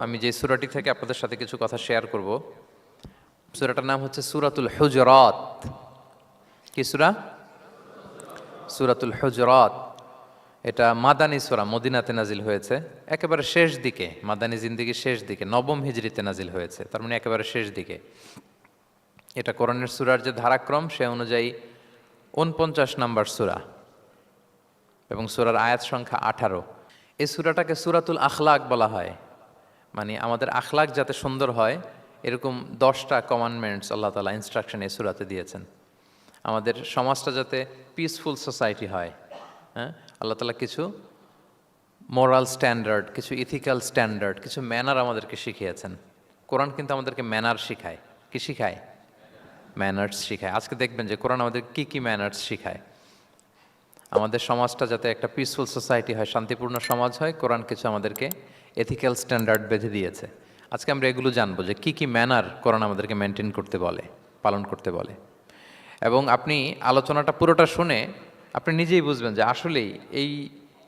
আমি যে সূরাটি থেকে আপনাদের সাথে কিছু কথা শেয়ার করব, সূরাটার নাম হচ্ছে সূরাতুল হুজুরাত। কি সূরা? সূরাতুল হুজুরাত। এটা মাদানী সূরা, মদিনাতে নাজিল হয়েছে একেবারে শেষ দিকে, মাদানী জিন্দেগির শেষ দিকে, নবম হিজরিতে নাজিল হয়েছে, তার মানে একেবারে শেষ দিকে। এটা কোরআনের সূরার যে ধারাক্রম সে অনুযায়ী ৪৯ নম্বর সূরা এবং সূরার আয়াত সংখ্যা ১৮। এই সূরাটাকে সূরাতুল আখলাক বলা হয়, মানে আমাদের আখলাক যাতে সুন্দর হয় এরকম 10টা কমান্ডমেন্টস আল্লাহ তাআলা ইনস্ট্রাকশন এই সূরাতে দিয়েছেন। আমাদের সমাজটা যাতে পিসফুল সোসাইটি হয়, হ্যাঁ, আল্লাহ তাআলা কিছু মোরাল স্ট্যান্ডার্ড, কিছু ইথিক্যাল স্ট্যান্ডার্ড, কিছু ম্যানার আমাদেরকে শিখিয়েছেন। কোরআন কিন্তু আমাদেরকে ম্যানার শিখায়। কি শিখায়? ম্যানার্স শিখায়। আজকে দেখবেন যে কোরআন আমাদের কি কি ম্যানার্স শিখায়। আমাদের সমাজটা যাতে একটা পিসফুল সোসাইটি হয়, শান্তিপূর্ণ সমাজ হয়, কোরআন কিছু আমাদেরকে এথিক্যাল স্ট্যান্ডার্ড বেঁধে দিয়েছে। আজকে আমরা এগুলো জানবো যে কি কি ম্যানার কোরআন আমাদেরকে মেনটেন করতে বলে, পালন করতে বলে। এবং আপনি আলোচনাটা পুরোটা শুনে আপনি নিজেই বুঝবেন যে আসলেই এই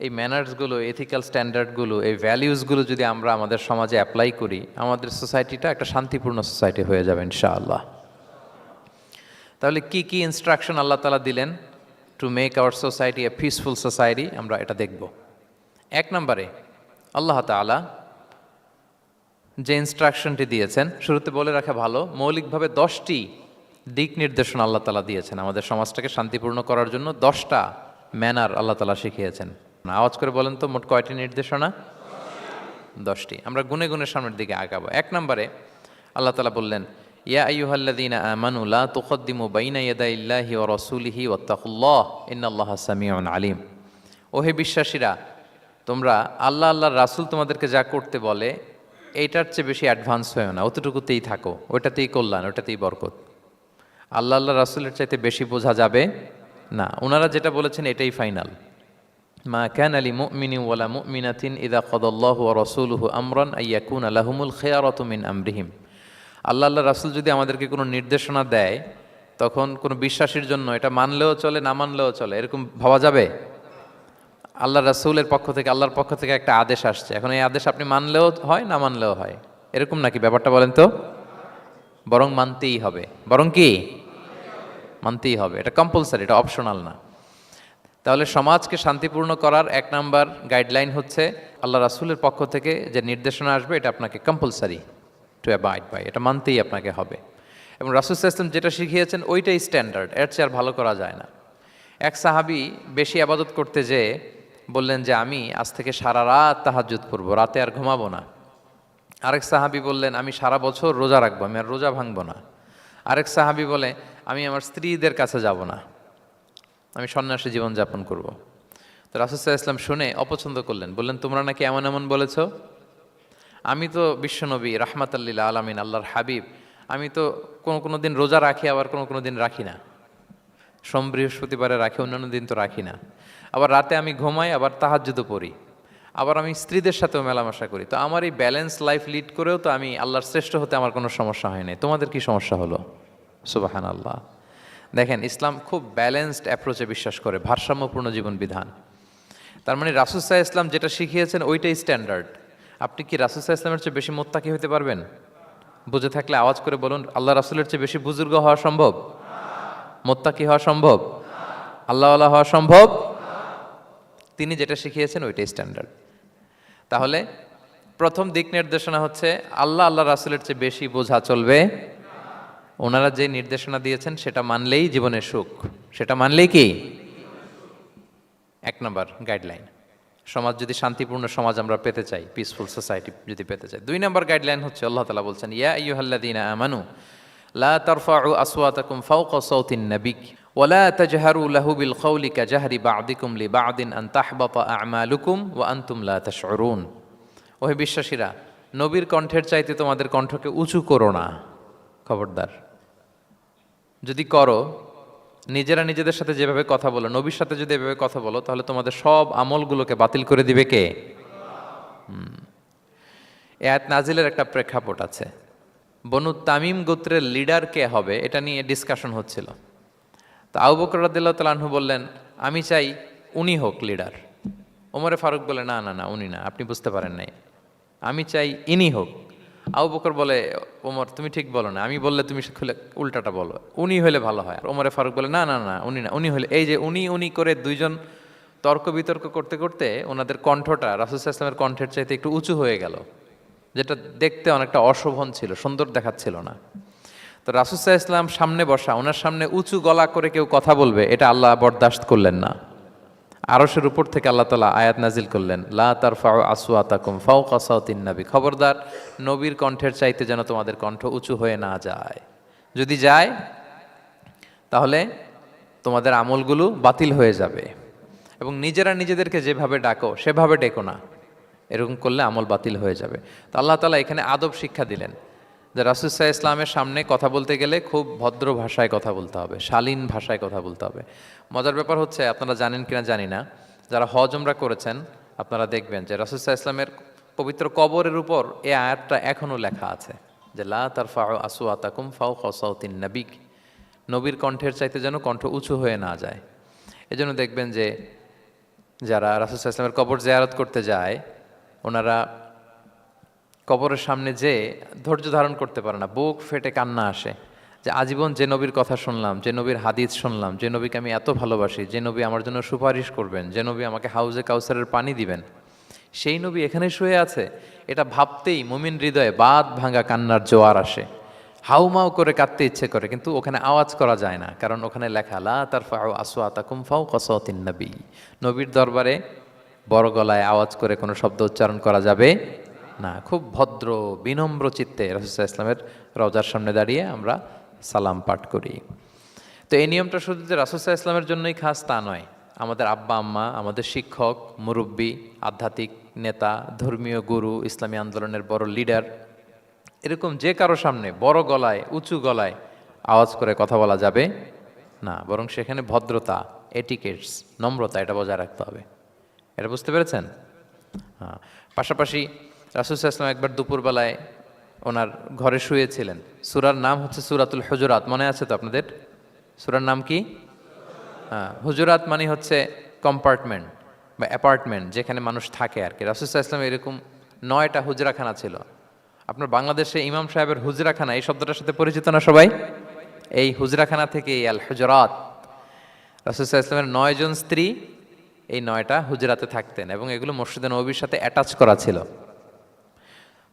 এই ম্যানার্সগুলো, এথিক্যাল স্ট্যান্ডার্ডগুলো, এই ভ্যালিউসগুলো যদি আমরা আমাদের সমাজে অ্যাপ্লাই করি, আমাদের সোসাইটিটা একটা শান্তিপূর্ণ সোসাইটি হয়ে যাবে ইনশাআল্লাহ। তাহলে কি কি ইনস্ট্রাকশন আল্লাহ তাআলা দিলেন to make our society a peaceful society, আমরা এটা দেখব। 1 নম্বরে আল্লাহ তাআলা যে ইনস্ট্রাকশনটি দিয়েছেন, শুরুতে বলে রাখা ভালো, মৌলিকভাবে 10টি দিক নির্দেশনা আল্লাহ তাআলা দিয়েছেন আমাদের সমাজটাকে শান্তিপূর্ণ করার জন্য। 10টা ম্যানার আল্লাহ তাআলা শিখিয়েছেন। আওয়াজ করে বলেন তো, মোট কয়টি নির্দেশনা? 10টি। আমরা গুনে গুনে সামনের দিকে আগাবো। 1 নম্বরে আল্লাহ তাআলা বললেন, ইয়া আইয়ুহাল্লাযীনা আমানু লা তুকদ্দিমু বাইনা ইয়াদাইল্লাহি ওয়া রাসূলিহি ওয়াত্তাকুল্লাহ ইন্নাল্লাহা সামিউন আলিম। ওহে বিশ্বাসীরা, তোমরা আল্লাহর রাসূল তোমাদেরকে যা করতে বলে এইটার চেয়ে বেশি অ্যাডভান্স হয়েও না, অতটুকুতেই থাকো, ওইটাতেই কল্যাণ, ওইটাতেই বরকত। আল্লাহ রাসূলের চাইতে বেশি বোঝা যাবে না, ওনারা যেটা বলেছেন এটাই ফাইনাল। মা কানা লিমুমিনিন ওয়ালা মুমিনাতিন ইযা কাদাল্লাহু ওয়া রাসূলুহু আমরান আইয়াকুনা লাহুমুল খিয়ারাতু মিন আমরিহিম। আল্লাহ রাসূল যদি আমাদেরকে কোনো নির্দেশনা দেয়, তখন কোনো বিশ্বাসীর জন্য এটা মানলেও চলে, না মানলেও চলে, এরকম ভাবা যাবে? আল্লাহ রাসূলের পক্ষ থেকে, আল্লাহর পক্ষ থেকে একটা আদেশ আসছে, এখন এই আদেশ আপনি মানলেও হয়, না মানলেও হয়, এরকম নাকি ব্যাপারটা? বলেন তো। বরং মানতেই হবে। বরং কি? মানতেই হবে। এটা কম্পালসারি, এটা অপশনাল না। তাহলে সমাজকে শান্তিপূর্ণ করার 1 নাম্বার গাইডলাইন হচ্ছে আল্লাহ রাসূলের পক্ষ থেকে যে নির্দেশনা আসবে এটা আপনাকে কম্পালসারি টু অ্যাবাইড বাই, এটা মানতেই আপনাকে হবে। এবং রাসূল সাল্লাল্লাহু আলাইহি ওয়াসাল্লাম যেটা শিখিয়েছেন ওইটাই স্ট্যান্ডার্ড, এর চেয়ে আর ভালো করা যায় না। এক সাহাবী বেশি ইবাদত করতে যেয়ে বললেন যে আমি আজ থেকে সারা রাত তাহাজ্জুদ পড়ব, রাতে আর ঘুমাবো না। আরেক সাহাবী বললেন আমি সারা বছর রোজা রাখবো, আমি আর রোজা ভাঙবো না। আরেক সাহাবী বলে আমি আমার স্ত্রীদের কাছে যাব না, আমি সন্ন্যাসী জীবনযাপন করব। তো রাসূল সাল্লাল্লাহু আলাইহি ওয়াসাল্লাম শুনে অপছন্দ করলেন, বললেন তোমরা নাকি এমন এমন বলেছ, আমি তো বিশ্বনবী রাহমাতাল লিল আলামিন, আল্লাহর হাবিব, আমি তো কোনো দিন রোজা রাখি, আবার কোনো দিন রাখি না। সোম বৃহস্পতিবারে রাখি, অন্যান্য দিন তো রাখি না। আবার রাতে আমি ঘুমাই, আবার তাহাজ্জুদও পড়ি, আবার আমি স্ত্রীদের সাথেও মেলামেশা করি। তো আমার এই ব্যালেন্স লাইফ লিড করেও তো আমি আল্লাহর শ্রেষ্ঠ হতে আমার কোনো সমস্যা হয় নাই, তোমাদের কি সমস্যা হলো? সুবহানাল্লাহ। দেখেন, ইসলাম খুব ব্যালেন্সড অ্যাপ্রোচে বিশ্বাস করে, ভারসাম্যপূর্ণ জীবন বিধান। তার মানে রাসূল সাল্লাল্লাহু আলাইহি ওয়াসাল্লাম যেটা শিখিয়েছেন ওইটাই স্ট্যান্ডার্ড। আপনি কি রাসূল সাল্লাল্লাহু আলাইহি ওয়াসাল্লামের চেয়ে বেশি মুত্তাকি হতে পারবেন? বুঝে থাকলে আওয়াজ করে বলুন, আল্লাহ রাসূলের চেয়ে বেশি বুজুর্গ হওয়া সম্ভব? মুত্তাকি হওয়া সম্ভব? আল্লাহওয়ালা হওয়া সম্ভব? তিনি যেটা শিখিয়েছেন ওইটাই স্ট্যান্ডার্ড। তাহলে প্রথম দিক নির্দেশনা হচ্ছে আল্লাহ রাসূলের চেয়ে বেশি বোঝা চলবে। ওনারা যে নির্দেশনা দিয়েছেন সেটা মানলেই জীবনের সুখ, সেটা মানলেই কি? 1 নম্বর গাইডলাইন। সমাজ যদি শান্তিপূর্ণ সমাজ আমরা পেতে চাই, পিসফুল সোসাইটি যদি পেতে চাই। 2 নম্বর গাইডলাইন হচ্ছে আল্লাহ তাআলা বলছেন, ইয়া আইয়ুহাল্লাযীনা আমানু লা তারফাউ আসওয়াতাকুম ফাওকা সাওতিন নাবিক ওয়া লা তাজহারু লাহু বিল কওলি কাজাহরি বা'দিকুম লিবা'দিন আন তাহবাতা আ'মালুকুম ওয়া আনতুম লা তাশউরুন। ওহে বিশ্বাসীরা, নবীর কণ্ঠের চাইতে তোমাদের কণ্ঠকে উঁচু করো না, খবরদার। যদি করো, নিজেরা নিজেদের সাথে যেভাবে কথা বলো, নবীর সাথে যদি এভাবে কথা বলো, তাহলে তোমাদের সব আমলগুলোকে বাতিল করে দিবে কে? এই আয়াত নাজিলের একটা প্রেক্ষাপট আছে। বনু তামিম গোত্রের লিডার কে হবে এটা নিয়ে ডিসকাশন হচ্ছিল। তো আবু বকর রাদিয়াল্লাহু তাআলা আনহু বললেন আমি চাই উনি হোক লিডার। ওমরে ফারুক বলে না না না, উনি না, আপনি বুঝতে পারেন নাই, আমি চাই ইনি হোক। আবু বকর বলে, ওমর তুমি ঠিক বলো না, আমি বললে তুমি খুলে উল্টাটা বলো, উনি হলে ভালো হয়। আর ওমরে ফারুক বলে, না না না উনি না, উনি হলে, এই যে উনি উনি করে দুইজন তর্ক বিতর্ক করতে করতে ওনাদের কণ্ঠটা রাসূল সাল্লাল্লাহু আলাইহি ওয়াসাল্লামের কণ্ঠের চাইতে একটু উঁচু হয়ে গেল, যেটা দেখতে অনেকটা অশোভন ছিল, সুন্দর দেখাচ্ছিল না। তো রাসূল সাল্লাল্লাহু আলাইহি ওয়াসাল্লাম সামনে বসা, ওনার সামনে উঁচু গলা করে কেউ কথা বলবে, এটা আল্লাহ বরদাস্ত করলেন না। আরশের উপর থেকে আল্লাহ তাআলা আয়াত নাজিল করলেন, লা তারফাউ আসওয়াতাকুম ফাওকা সাওতিন নবী, খবরদার নবীর কণ্ঠের চাইতে যেন তোমাদের কণ্ঠ উঁচু হয়ে না যায়। যদি যায় তাহলে তোমাদের আমলগুলো বাতিল হয়ে যাবে, এবং নিজেরা নিজেদেরকে যেভাবে ডাকো সেভাবে ডেকো না, এরকম করলে আমল বাতিল হয়ে যাবে। তো আল্লাহ তাআলা এখানে আদব শিক্ষা দিলেন যে রাসূল সাল্লাল্লাহু আলাইহি ওয়াসাল্লামের সামনে কথা বলতে গেলে খুব ভদ্র ভাষায় কথা বলতে হবে, শালীন ভাষায় কথা বলতে হবে। মজার ব্যাপার হচ্ছে, আপনারা জানেন কিনা জানি না, যারা হজ উমরা করেছেন আপনারা দেখবেন যে রাসূল সাল্লাল্লাহু আলাইহি ওয়াসাল্লামের পবিত্র কবরের উপর এই আয়াতটা এখনও লেখা আছে যে লা তারফাউ আসওয়াতাকুম ফাওকা সাওতিন নবী, নবীর কণ্ঠের চাইতে যেন কণ্ঠ উঁচু হয়ে না যায়। এজন্য দেখবেন যে যারা রাসূল সাল্লাল্লাহু আলাইহি ওয়াসাল্লামের কবর জিয়ারত করতে যায়, ওনারা কবরের সামনে যে ধৈর্য ধারণ করতে পারে না, বুক ফেটে কান্না আসে যে আজীবন যে নবীর কথা শুনলাম, যে নবীর হাদিস শুনলাম, যে নবীকে আমি এত ভালোবাসি, যে নবী আমার জন্য সুপারিশ করবেন, যে নবী আমাকে হাউজে কাউসারের পানি দিবেন, সেই নবী এখানে শুয়ে আছে। এটা ভাবতেই মুমিন হৃদয়ে বাঁধ ভাঙা কান্নার জোয়ার আসে, হাউমাউ করে কাঁদতে ইচ্ছে করে, কিন্তু ওখানে আওয়াজ করা যায় না, কারণ ওখানে লেখা লা তারফাউ আসওয়াতাকুম ফাওকা সাওতিন নবী, নবীর দরবারে বড় গলায় আওয়াজ করে কোনো শব্দ উচ্চারণ করা যাবে না। খুব ভদ্র বিনম্র চিত্তে রাসূল সাল্লাল্লাহু আলাইহি ওয়াসাল্লামের রওজার সামনে দাঁড়িয়ে আমরা সালাম পাঠ করি। তো এই নিয়মটা শুধু যে রাসূল সাল্লাল্লাহু আলাইহি ওয়াসাল্লামের জন্যই খাস তা নয়, আমাদের আব্বা আম্মা, আমাদের শিক্ষক, মুরব্বী, আধ্যাত্মিক নেতা, ধর্মীয় গুরু, ইসলামী আন্দোলনের বড় লিডার, এরকম যে কারো সামনে বড় গলায় উঁচু গলায় আওয়াজ করে কথা বলা যাবে না, বরং সেখানে ভদ্রতা, এটিকেটস, নম্রতা, এটা বজায় রাখতে হবে। এটা বুঝতে পেরেছেন? হ্যাঁ। পাশাপাশি রাসূল সাল্লাল্লাহু আলাইহি ওয়াসাল্লাম একবার দুপুরবেলায় ওনার ঘরে শুয়েছিলেন। সূরার নাম হচ্ছে সূরাতুল হুজুরাত, মনে আছে তো আপনাদের? সূরার নাম কি? হ্যাঁ, হুজুরাত মানে হচ্ছে কম্পার্টমেন্ট বা অ্যাপার্টমেন্ট, যেখানে মানুষ থাকে আর কি। রাসূল সাল্লাল্লাহু আলাইহি ওয়াসাল্লাম এরকম 9টা হুজরাখানা ছিল। আপনার বাংলাদেশে ইমাম সাহেবের হুজরাখানা এই শব্দটার সাথে পরিচিত না সবাই? এই হুজরাখানা থেকে আল হুজরাত, রাসূল সাল্লাল্লাহু আলাইহি ওয়াসাল্লামের 9 জন স্ত্রী এই 9টা হুজরাতে থাকতেন, এবং এগুলো মসজিদে নববীর সাথে অ্যাটাচ করা ছিল।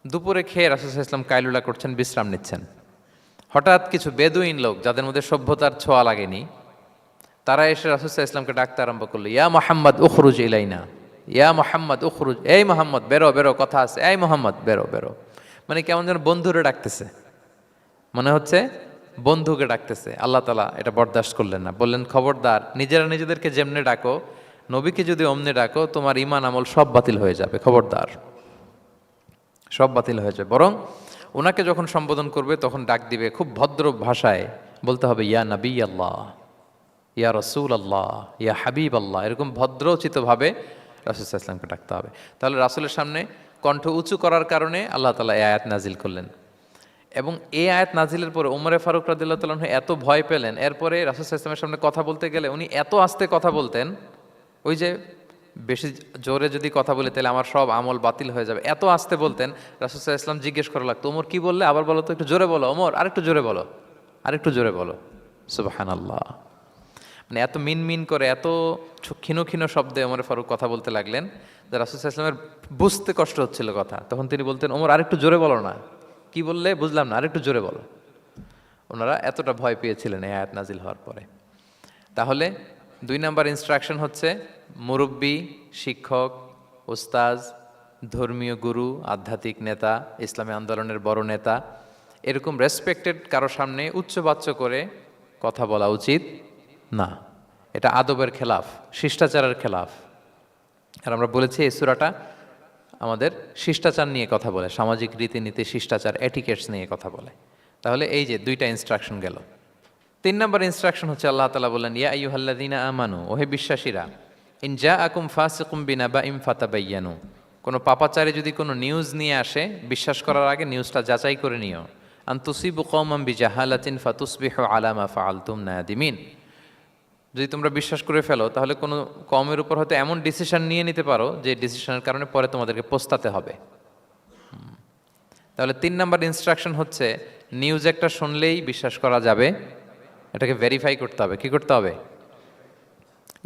দুপুরে খেয়ে রাসূল সাল্লাল্লাহু আলাইহি ওয়াসাল্লাম কাইলুলা করছেন, বিশ্রাম নিচ্ছেন। হঠাৎ কিছু বেদুইন লোক, যাদের মধ্যে সভ্যতার ছোঁয়া লাগেনি, তারা এসে রাসূল সাল্লাল্লাহু আলাইহি ওয়াসাল্লামকে ডাকতে আরম্ভ করলো, ইয়া মুহাম্মদ উখরুজ ইলাইনা, ইয়া মুহাম্মদ উখরুজ, এই মুহাম্মদ বেরো বেরো, কথা আছে, এই মুহাম্মদ বেরো বেরো। মানে কেমন যেন বন্ধুরে ডাকতেছে, মনে হচ্ছে বন্ধুকে ডাকতেছে। আল্লাহ তাআলা এটা বরদাস্ত করলেন না, বললেন খবরদার, নিজেরা নিজেদেরকে যেমনে ডাকো, নবীকে যদি অমনে ডাকো, তোমার ঈমান আমল সব বাতিল হয়ে যাবে, খবরদার, সব বাতিল হয়ে যাবে। বরং ওনাকে যখন সম্বোধন করবে তখন ডাক দিবে খুব ভদ্র ভাষায়, বলতে হবে ইয়া নবী আল্লাহ, ইয়া রসুল আল্লাহ, ইয়া হাবিব আল্লাহ, এরকম ভদ্রোচিতভাবে রাসূল সাল্লাল্লাহু আলাইহি ওয়াসাল্লামকে ডাকতে হবে। তাহলে রাসূলের সামনে কণ্ঠ উঁচু করার কারণে আল্লাহ তাআলা এই আয়াত নাজিল করলেন। এবং এই আয়াত নাজিলের পরে ওমরে ফারুক রাদিয়াল্লাহু তাআলা এত ভয় পেলেন, এরপরে রাসূল সাল্লাল্লাহু আলাইহি ওয়াসাল্লামের সামনে কথা বলতে গেলে উনি এত আস্তে কথা বলতেন, ওই যে বেশি জোরে যদি কথা বলি তাহলে আমার সব আমল বাতিল হয়ে যাবে, এত আস্তে বলতেন। রাসূল সাল্লাল্লাহু আলাইহি ওয়াসাল্লাম জিজ্ঞেস করা লাগতো, ওমর কি বললে, আবার বলো তো, একটু জোরে বলো ওমর, আরেকটু জোরে বলো, আরেকটু জোরে বলো। সুবহানাল্লাহ। মানে এত মিন মিন করে, এত ক্ষীণ ক্ষীণ শব্দে ওমর ফারুক কথা বলতে লাগলেন যে রাসূল সাল্লাল্লাহু আলাইহি ওয়াসাল্লামের বুঝতে কষ্ট হচ্ছিল কথা। তখন তিনি বলতেন, ওমর আরেকটু জোরে বলো না, কি বললে বুঝলাম না, আরেকটু জোরে বলো। ওনারা এতটা ভয় পেয়েছিলেন এই আয়াত নাজিল হওয়ার পরে। তাহলে 2 নাম্বার ইনস্ট্রাকশন হচ্ছে, মুরব্বী, শিক্ষক, উস্তাজ, ধর্মীয় গুরু, আধ্যাত্মিক নেতা, ইসলামী আন্দোলনের বড় নেতা, এরকম রেসপেক্টেড কারো সামনে উচ্চবাচ্য করে কথা বলা উচিত না। এটা আদবের খেলাফ, শিষ্টাচারের খেলাফ। আর আমরা বলেছি এই সূরাটা আমাদের শিষ্টাচার নিয়ে কথা বলে, সামাজিক রীতিনীতি, শিষ্টাচার, এটিকেটস নিয়ে কথা বলে। তাহলে এই যে 2টা ইনস্ট্রাকশন গেল। 3 নম্বর ইনস্ট্রাকশন হচ্ছে আল্লাহ তাআলা বললেন, ইয়া আইয়ুহাল্লাযীনা আমানু, ওহে বিশ্বাসীরা, ইন জাআকুম ফাসিকুম বিনাবাইন ফাতাবায়ানু, কোনো পাপাচারী যদি কোনো নিউজ নিয়ে আসে, বিশ্বাস করার আগে নিউজটা যাচাই করে নিও। আন তুসিবু কওমান বিজাহালাতিন ফাতুসবিহু আলা মা ফাআলতুম নাদিমিন, যদি তোমরা বিশ্বাস করে ফেলো তাহলে কোনো কওমের উপর হয়তো এমন ডিসিশন নিয়ে নিতে পারো যে ডিসিশনের কারণে পরে তোমাদেরকে পস্তাতে হবে। তাহলে 3 নাম্বার ইনস্ট্রাকশন হচ্ছে নিউজ একটা শুনলেই বিশ্বাস করা যাবে, এটাকে ভেরিফাই করতে হবে। কি করতে হবে?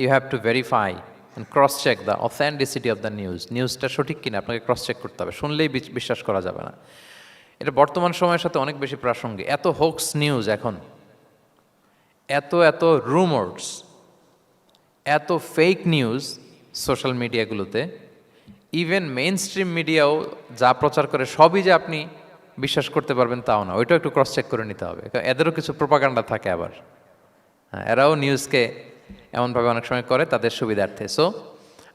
You have to verify and cross check the authenticity of the news. নিউজটা সঠিক কিনা আপনাকে ক্রস চেক করতে হবে, শুনলেই বিশ্বাস করা যাবে না। এটা বর্তমান সময়ের সাথে অনেক বেশি প্রাসঙ্গিক। এত হোক্স নিউজ এখন, এত এত রুমার্স, এত ফেক নিউজ সোশ্যাল মিডিয়াগুলোতে, ইভেন মেইন স্ট্রিম মিডিয়াও যা প্রচার করে সবই যে আপনি বিশ্বাস করতে পারবেন তাও না, ওইটাও একটু ক্রস চেক করে নিতে হবে। এদেরও কিছু প্রোপাগান্ডা থাকে আবার, হ্যাঁ, এরাও নিউজকে এমনভাবে অনেক সময় করে তাদের সুবিধার্থে। সো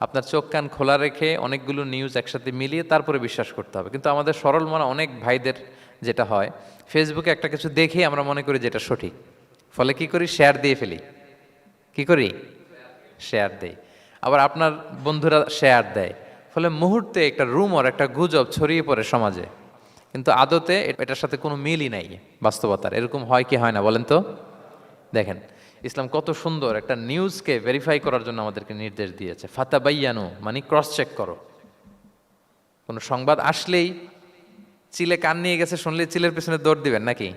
আপনার চোখ কান খোলা রেখে অনেকগুলো নিউজ একসাথে মিলিয়ে তারপরে বিশ্বাস করতে হবে। কিন্তু আমাদের সরল মনা অনেক ভাইদের যেটা হয়, ফেসবুকে একটা কিছু দেখে আমরা মনে করি যেটা সঠিক, ফলে কি করি? শেয়ার দিয়ে ফেলি। কি করি? শেয়ার দেই। আবার আপনার বন্ধুরা শেয়ার দেয়, ফলে মুহূর্তে একটা রুমর, একটা গুজব ছড়িয়ে পড়ে সমাজে, কিন্তু আদতে এটার সাথে কোনো মিলই নাই বাস্তবতার। এরকম হয় কি হয় না বলেন তো? দেখেন ইসলাম কত সুন্দর একটা নিউজকে ভেরিফাই করার জন্য আমাদেরকে নির্দেশ দিয়েছে। ফাতাবাইয়ানু মানে ক্রস চেক করো। কোনো সংবাদ আসলেই চিলে কান নিয়ে গেছে শুনলে চিলের পেছনে দৌড় দিবেন নাকি?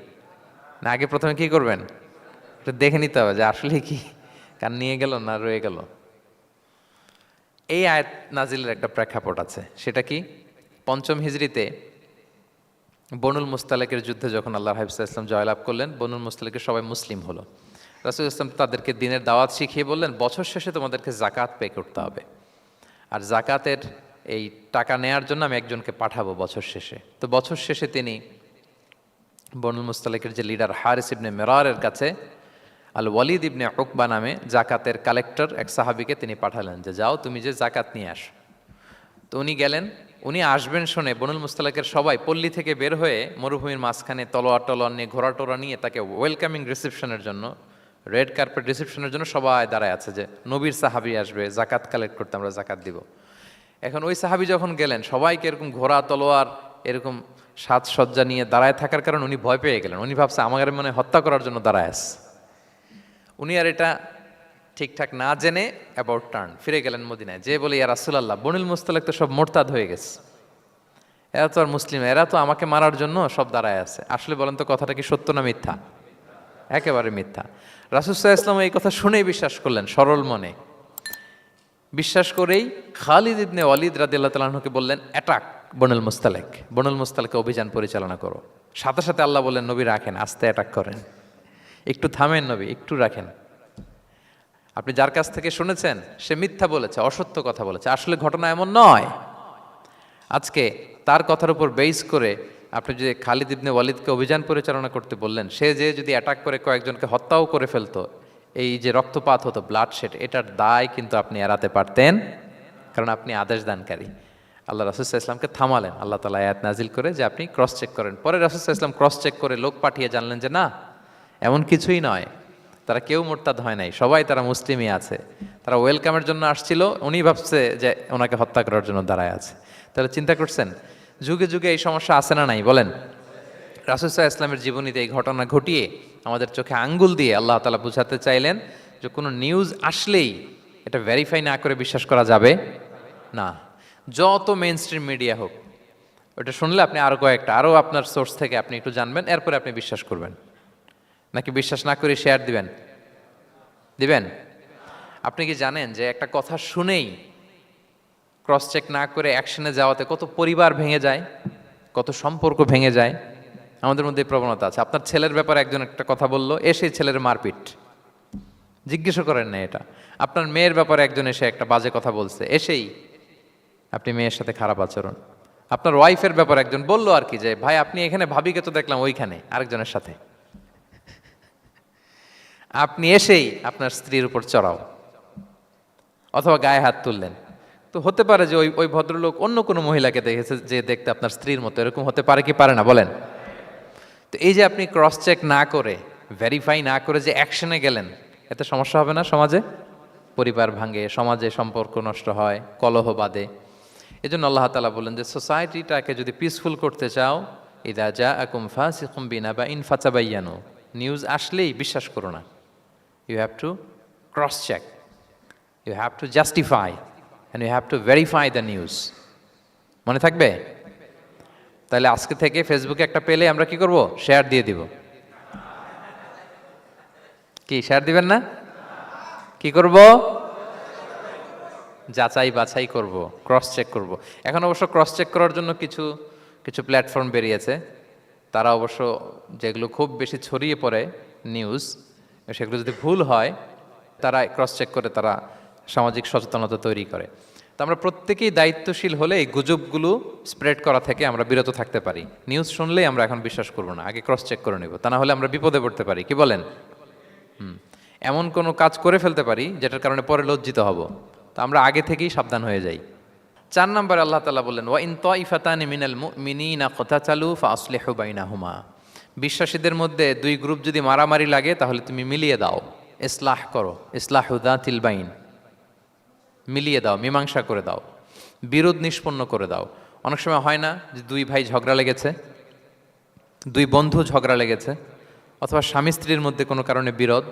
না আগে প্রথমে কি করবেন? এটা দেখে নিতে হবে যে আসলে কি কান নিয়ে গেল না রয়ে গেল। এই আয়াত নাজিলের একটা প্রেক্ষাপট আছে, সেটা কি? 5ম হিজরিতে বনুল মুস্তালেকের যুদ্ধে যখন আল্লাহ হাবিব সাল্লাল্লাহু আলাইহি ওয়াসাল্লাম জয়লাভ করলেন, বনুল মুস্তালেকের সবাই মুসলিম হলো। রাসূল ইসলাম তাদেরকে দিনের দাওয়াত শিখিয়ে বললেন, বছর শেষে তোমাদেরকে জাকাত পে করতে হবে, আর জাকাতের এই টাকা নেয়ার জন্য আমি একজনকে পাঠাবো বছর শেষে। তো বছর শেষে তিনি বনুল মুস্তালেকের যে লিডার হারিস ইবনে মিরারের কাছে আল ওয়ালিদ ইবনে উকবা নামে জাকাতের কালেক্টর এক সাহাবীকে তিনি পাঠালেন যে যাও তুমি যে জাকাত নিয়ে আসো। তো উনি গেলেন, উনি আসবেন শুনে বনুল মুস্তালাকের সবাই পল্লী থেকে বের হয়ে মরুভূমির মাঝখানে তলোয়ার টলোয়ার নিয়ে, ঘোড়া টোরা নিয়ে তাকে ওয়েলকামিং রিসেপশনের জন্য, রেড কার্পেট রিসেপশনের জন্য সবাই দাঁড়ায় আছে যে নবীর সাহাবী আসবে, জাকাত কালেক্ট করতে, আমরা জাকাত দিব। এখন ওই সাহাবী যখন গেলেন, সবাইকে এরকম ঘোড়া তলোয়ার এরকম সাজসজ্জা নিয়ে দাঁড়ায় থাকার কারণে উনি ভয় পেয়ে গেলেন। উনি ভাবছে আমাদের মনে হত্যা করার জন্য দাঁড়ায় আছে। উনি আর এটা ঠিকঠাক না জেনে অ্যাবাউট টার্ন ফিরে গেলেন মদিনায়, যে বলে ইয়া রাসূলুল্লাহ, বনুল মুস্তালাক তো সব মোরতাদ হয়ে গেছে, এরা তো আর মুসলিম, এরা তো আমাকে মারার জন্য সব দাঁড়ায় আছে। আসলে বলেন তো কথাটা কি সত্য না মিথ্যা? একেবারে মিথ্যা। রাসূল সাল্লাল্লাহু আলাইহি ওয়াসাল্লাম এই কথা শুনেই বিশ্বাস করলেন সরল মনে। বিশ্বাস করেই খালিদ ইবনে ওয়ালিদ রাদিয়াল্লাহু তাআলা আনহুকে বললেন, অ্যাটাক বনুল মুস্তালাক, বনুল মুস্তালাকে অভিযান পরিচালনা করো। সাথে সাথে আল্লাহ বললেন, নবী রাখেন, আস্তে অ্যাটাক করেন, একটু থামেন নবী, একটু রাখেন। আপনি যার কাছ থেকে শুনেছেন সে মিথ্যা বলেছে, অসত্য কথা বলেছে, আসলে ঘটনা এমন নয়। আজকে তার কথার উপর বেস করে আপনি যে খালিদ ইবনে ওয়ালিদকে অভিযান পরিচালনা করতে বললেন, সে যে যদি অ্যাটাক করে কয়েকজনকে হত্যাও করে ফেলতো, এই যে রক্তপাত হতো, ব্লাড শেড, এটার দায় কিন্তু আপনি এড়াতে পারতেন, কারণ আপনি আদেশ দানকারী। আল্লাহ রাসূল সাল্লাল্লাহু আলাইহি ওয়াসাল্লামকে থামালেন আল্লাহ তাআলা আয়াত নাজিল করে যে আপনি ক্রস চেক করেন। পরে রাসূল সাল্লাল্লাহু আলাইহি ওয়াসাল্লাম ক্রস চেক করে লোক পাঠিয়ে জানলেন যে না, এমন কিছুই নয়, তারা কেউ মোরতাদ হয় নাই, সবাই তারা মুসলিমই আছে, তারা ওয়েলকামের জন্য আসছিল, উনি ভাবছে যে ওনাকে হত্যা করার জন্য দাঁড়ায় আছে। তাহলে চিন্তা করছেন যুগে যুগে এই সমস্যা আছে না নাই বলেন? রাসূল সাল্লাল্লাহু আলাইহি ওয়াসাল্লামের জীবনীতে এই ঘটনা ঘটিয়ে আমাদের চোখে আঙ্গুল দিয়ে আল্লাহ তাআলা বুঝাতে চাইলেন যে কোনো নিউজ আসলেই এটা ভেরিফাই না করে বিশ্বাস করা যাবে না। যত মেইন স্ট্রিম মিডিয়া হোক, ওটা শুনলে আপনি আরও কয়েকটা, আরও আপনার সোর্স থেকে আপনি একটু জানবেন, এরপরে আপনি বিশ্বাস করবেন। নাকি বিশ্বাস না করে শেয়ার দিবেন? দিবেন? আপনি কি জানেন যে একটা কথা শুনেই ক্রস চেক না করে অ্যাকশনে যাওয়াতে কত পরিবার ভেঙে যায়, কত সম্পর্ক ভেঙে যায়? আমাদের মধ্যে এই প্রবণতা আছে। আপনার ছেলের ব্যাপারে একজন একটা কথা বললো, এসে ছেলের মারপিট, জিজ্ঞেসও করেন না এটা। আপনার মেয়ের ব্যাপারে একজন এসে একটা বাজে কথা বলছে, এসেই আপনি মেয়ের সাথে খারাপ আচরণ। আপনার ওয়াইফের ব্যাপারে একজন বললো আর কি যে ভাই আপনি এখানে, ভাবিকে তো দেখলাম ওইখানে আরেকজনের সাথে, আপনি এসেই আপনার স্ত্রীর উপর চড়াও অথবা গায়ে হাত তুললেন। তো হতে পারে যে ওই ভদ্রলোক অন্য কোনো মহিলাকে দেখেছে যে দেখতে আপনার স্ত্রীর মতো, এরকম হতে পারে কি পারে না বলেন? তো এই যে আপনি ক্রস চেক না করে, ভেরিফাই না করে যে অ্যাকশনে গেলেন, এতে সমস্যা হবে না সমাজে? পরিবার ভাঙে, সমাজে সম্পর্ক নষ্ট হয়, কলহ বাঁধে। এই জন্য আল্লাহ তাআলা বলেন যে সোসাইটিটাকে যদি পিসফুল করতে চাও, ইযা জাআকুম ফাসিকুম বিনাবাইন ফাতাবায়ানু, নিউজ আসলেই বিশ্বাস করো না। You have to cross check, you have to justify, and you have to verify the news. মনে থাকবে? তাহলে আজকে থেকে ফেসবুকে একটা পেলে আমরা কি করব? শেয়ার দিয়ে দিব। কি শেয়ার দিবেন না? কি করব? যাচাই বাছাই করব, ক্রস চেক করব। এখন অবশ্য ক্রস চেক করার জন্য কিছু কিছু প্ল্যাটফর্ম বেরিয়েছে। তারা অবশ্য যেগুলো খুব বেশি ছড়িয়ে পড়ে নিউজ, সেগুলো যদি ভুল হয় তারা ক্রস চেক করে তারা সামাজিক সচেতনতা তৈরি করে। তো আমরা প্রত্যেকেই দায়িত্বশীল হলে এই গুজবগুলো স্প্রেড করা থেকে আমরা বিরত থাকতে পারি। নিউজ শুনলেই আমরা এখন বিশ্বাস করব না, আগে ক্রস চেক করে নেব, তা না হলে আমরা বিপদে পড়তে পারি। কি বলেন? এমন কোনো কাজ করে ফেলতে পারি যেটার কারণে পরে লজ্জিত হব। তো আমরা আগে থেকেই সাবধান হয়ে যাই। 4 নম্বরে আল্লাহ তাআলা বললেন, ওয়া ইন তাইফাতানি মিনাল মুমিনিনা ক্তাতালু ফাসলিহু বাইনাহুমা। বিশ্বাসীদের মধ্যে দুই গ্রুপ যদি মারামারি লাগে তাহলে তুমি মিলিয়ে দাও, ইসলাহ করো, ইসলাহু যাতিল বাইন, মিলিয়ে দাও, মীমাংসা করে দাও, বিরোধ নিষ্পন্ন করে দাও। অনেক সময় হয় না যে দুই ভাই ঝগড়া লেগেছে, দুই বন্ধু ঝগড়া লেগেছে, অথবা স্বামী স্ত্রীর মধ্যে কোনো কারণে বিরোধ,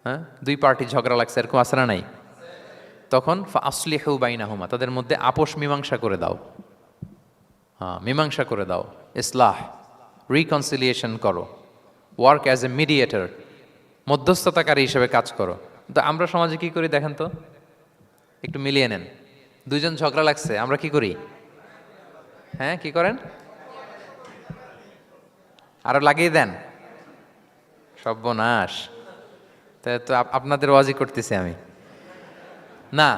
হ্যাঁ, দুই পার্টি ঝগড়া লাগছে, এরকম আছে না নাই? তখন ফাসলিহু বাইনাহুমা, তাদের মধ্যে আপোষ মীমাংসা করে দাও। হ্যাঁ, মীমাংসা করে দাও, ইসলাহ, রিকনসিলিয়েশন করো, ওয়ার্ক অ্যাজ এ মিডিয়েটর, মধ্যস্থতাকারী হিসেবে কাজ করো। তো আমরা সমাজে কি করি দেখেন তো, একটু মিলিয়ে নেন। দুইজন ঝগড়া লাগছে, আমরা কি করি? হ্যাঁ, কি করেন? আরো লাগিয়ে দেন। সর্বনাশ! তাই তো আপনাদের ওয়াজি করতেছি আমি না,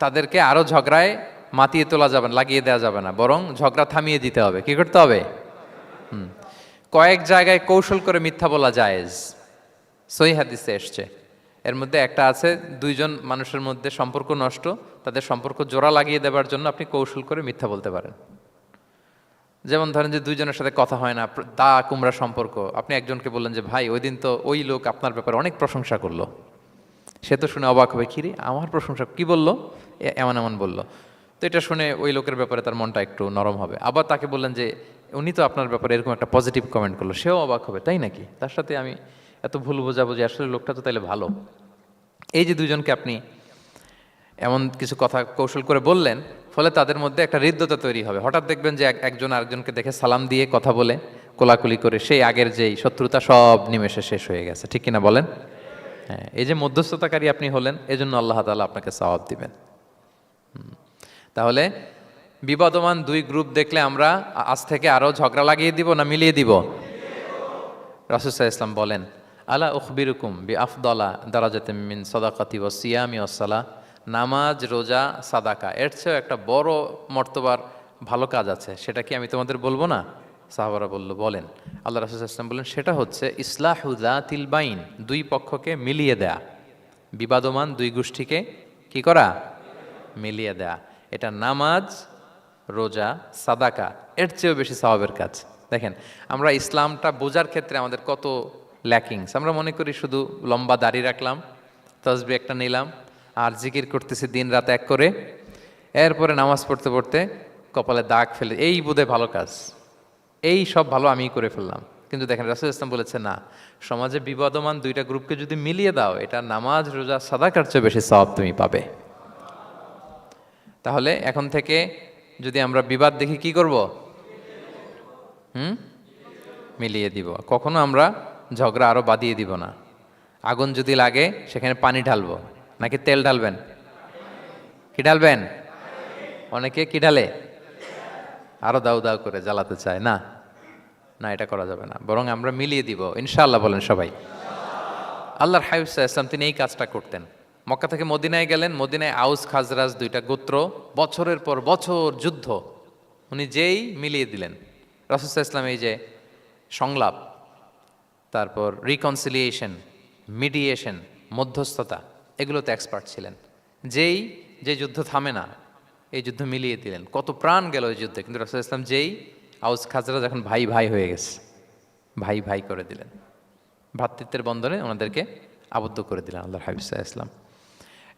তাদেরকে আরো ঝগড়ায় মাতিয়ে তোলা যাবে না, লাগিয়ে দেওয়া যাবে না, বরং ঝগড়া থামিয়ে দিতে হবে। কি করতে হবে? কয়েক জায়গায় কৌশল করে মিথ্যা বলা জায়েজ, সহিহ হাদিসে এসছে। এর মধ্যে একটা আছে, দুইজন মানুষের মধ্যে সম্পর্ক নষ্ট, তাদের সম্পর্ক জোড়া লাগিয়ে দেওয়ার জন্য আপনি কৌশল করে মিথ্যা বলতে পারেন। যেমন ধরেন যে দুইজনের সাথে কথা হয় না, দা কুমড়া সম্পর্ক, আপনি একজনকে বললেন যে ভাই ওই দিন তো ওই লোক আপনার ব্যাপারে অনেক প্রশংসা করলো। সে তো শুনে অবাক হবে, কিরে আমার প্রশংসা কি বললো, এমন এমন বললো। তো এটা শুনে ওই লোকের ব্যাপারে তার মনটা একটু নরম হবে। আবার তাকে বললেন যে উনি তো আপনার ব্যাপারে এরকম একটা পজিটিভ কমেন্ট করলো, সেও অবাক হবে, তাই নাকি, তার সাথে আমি এত ভুল বোঝাবুঝি, আসলে লোকটা তো তাইলে ভালো। এই যে দুইজনকে আপনি এমন কিছু কথা কৌশল করে বললেন, ফলে তাদের মধ্যে একটা হৃদ্যতা তৈরি হবে। হঠাৎ দেখবেন যে একজন আরেকজনকে দেখে সালাম দিয়ে কথা বলে কোলাকুলি করে সেই আগের যেই শত্রুতা সব নিমেষে শেষ হয়ে গেছে। ঠিক কিনা বলেন? হ্যাঁ, এই যে মধ্যস্থতাকারী আপনি হলেন, এজন্য আল্লাহ তাআলা আপনাকে সওয়াব দিবেন। তাহলে বিবাদমান দুই গ্রুপ দেখলে আমরা আজ থেকে আরো ঝগড়া লাগিয়ে দিব না মিলিয়ে দিব? রাসূল সাল্লাল্লাহু আলাইহি ওয়াসাল্লাম বলেন, আলা উখবিরুকুম বিআফদালা দারাজাতিম মিন সাদাকাতি ওয়াস সিয়ামি ওয়াস সালাহ। নামাজ, রোজা, সাদাকা, এর চেয়েও একটা বড় মর্তবার ভালো কাজ আছে, সেটা কি আমি তোমাদের বলবো না? সাহাবারা বলল, বলেন। আল্লাহ রাসূল সাল্লাল্লাহু আলাইহি ওয়াসাল্লাম বললেন, সেটা হচ্ছে ইসলাহু যাতিল বাইন, দুই পক্ষকে মিলিয়ে দেয়া, বিবাদমান দুই গোষ্ঠীকে কি করা? মিলিয়ে দেয়া। এটা নামাজ, রোজা, সাদাকা এর চেয়েও বেশি সওয়াবের কাজ। দেখেন, আমরা ইসলামটা বোঝার ক্ষেত্রে আমাদের কত ল্যাকিংস। আমরা মনে করি শুধু লম্বা দাড়ি রাখলাম, তসবিহ একটা নিলাম, আর জিকির করতেছি দিন রাত এক করে, এরপরে নামাজ পড়তে পড়তে কপালে দাগ ফেলে, এই বোধহয় ভালো কাজ, এই সব ভালো আমিই করে ফেললাম। কিন্তু দেখেন রাসূল ইসলাম বলেছে, না, সমাজে বিবাদমান দুইটা গ্রুপকে যদি মিলিয়ে দাও, এটা নামাজ, রোজা, সাদাকার চেয়ে বেশি সওয়াব তুমি পাবে। তাহলে এখন থেকে যদি আমরা বিবাদ দেখি কি করব? মিলিয়ে দিব। কখনো আমরা ঝগড়া আরো বাদিয়ে দিব না। আগুন যদি লাগে সেখানে পানি ঢালবো নাকি তেল ঢালবেন? কি ঢালবেন? অনেকে কি ঢালে? আরো দাউ দাউ করে জ্বালাতে চায়। না না, এটা করা যাবে না, বরং আমরা মিলিয়ে দিব ইনশাআল্লাহ। বলেন সবাই। আল্লাহর হাবিব সাল্লাল্লাহু আলাইহি ওয়াসাল্লাম তিনি এই কাজটা করতেন। মক্কা থেকে মদিনায় গেলেন, মদিনায় আউস খাজরাজ দুইটা গোত্র, বছরের পর বছর যুদ্ধ, উনি যেই মিলিয়ে দিলেন। রাসূল সাল্লাল্লাহু আলাইহি ওয়াসাল্লাম এই যে সংলাপ, তারপর রিকনসিলিয়েশন, মিডিয়েশন, মধ্যস্থতা, এগুলোতে এক্সপার্ট ছিলেন। যে যুদ্ধ থামে না, এই যুদ্ধ মিলিয়ে দিলেন। কত প্রাণ গেল এই যুদ্ধে, কিন্তু রাসূল সাল্লাল্লাহু আলাইহি ওয়াসাল্লাম যেই আউস খাজরাজ এখন ভাই ভাই হয়ে গেছে, ভাই ভাই করে দিলেন, ভ্রাতৃত্বের বন্ধনে ওনাদেরকে আবদ্ধ করে দিলেন আল্লাহর হাবিব সাল্লাল্লাহু আলাইহি ওয়াসাল্লাম।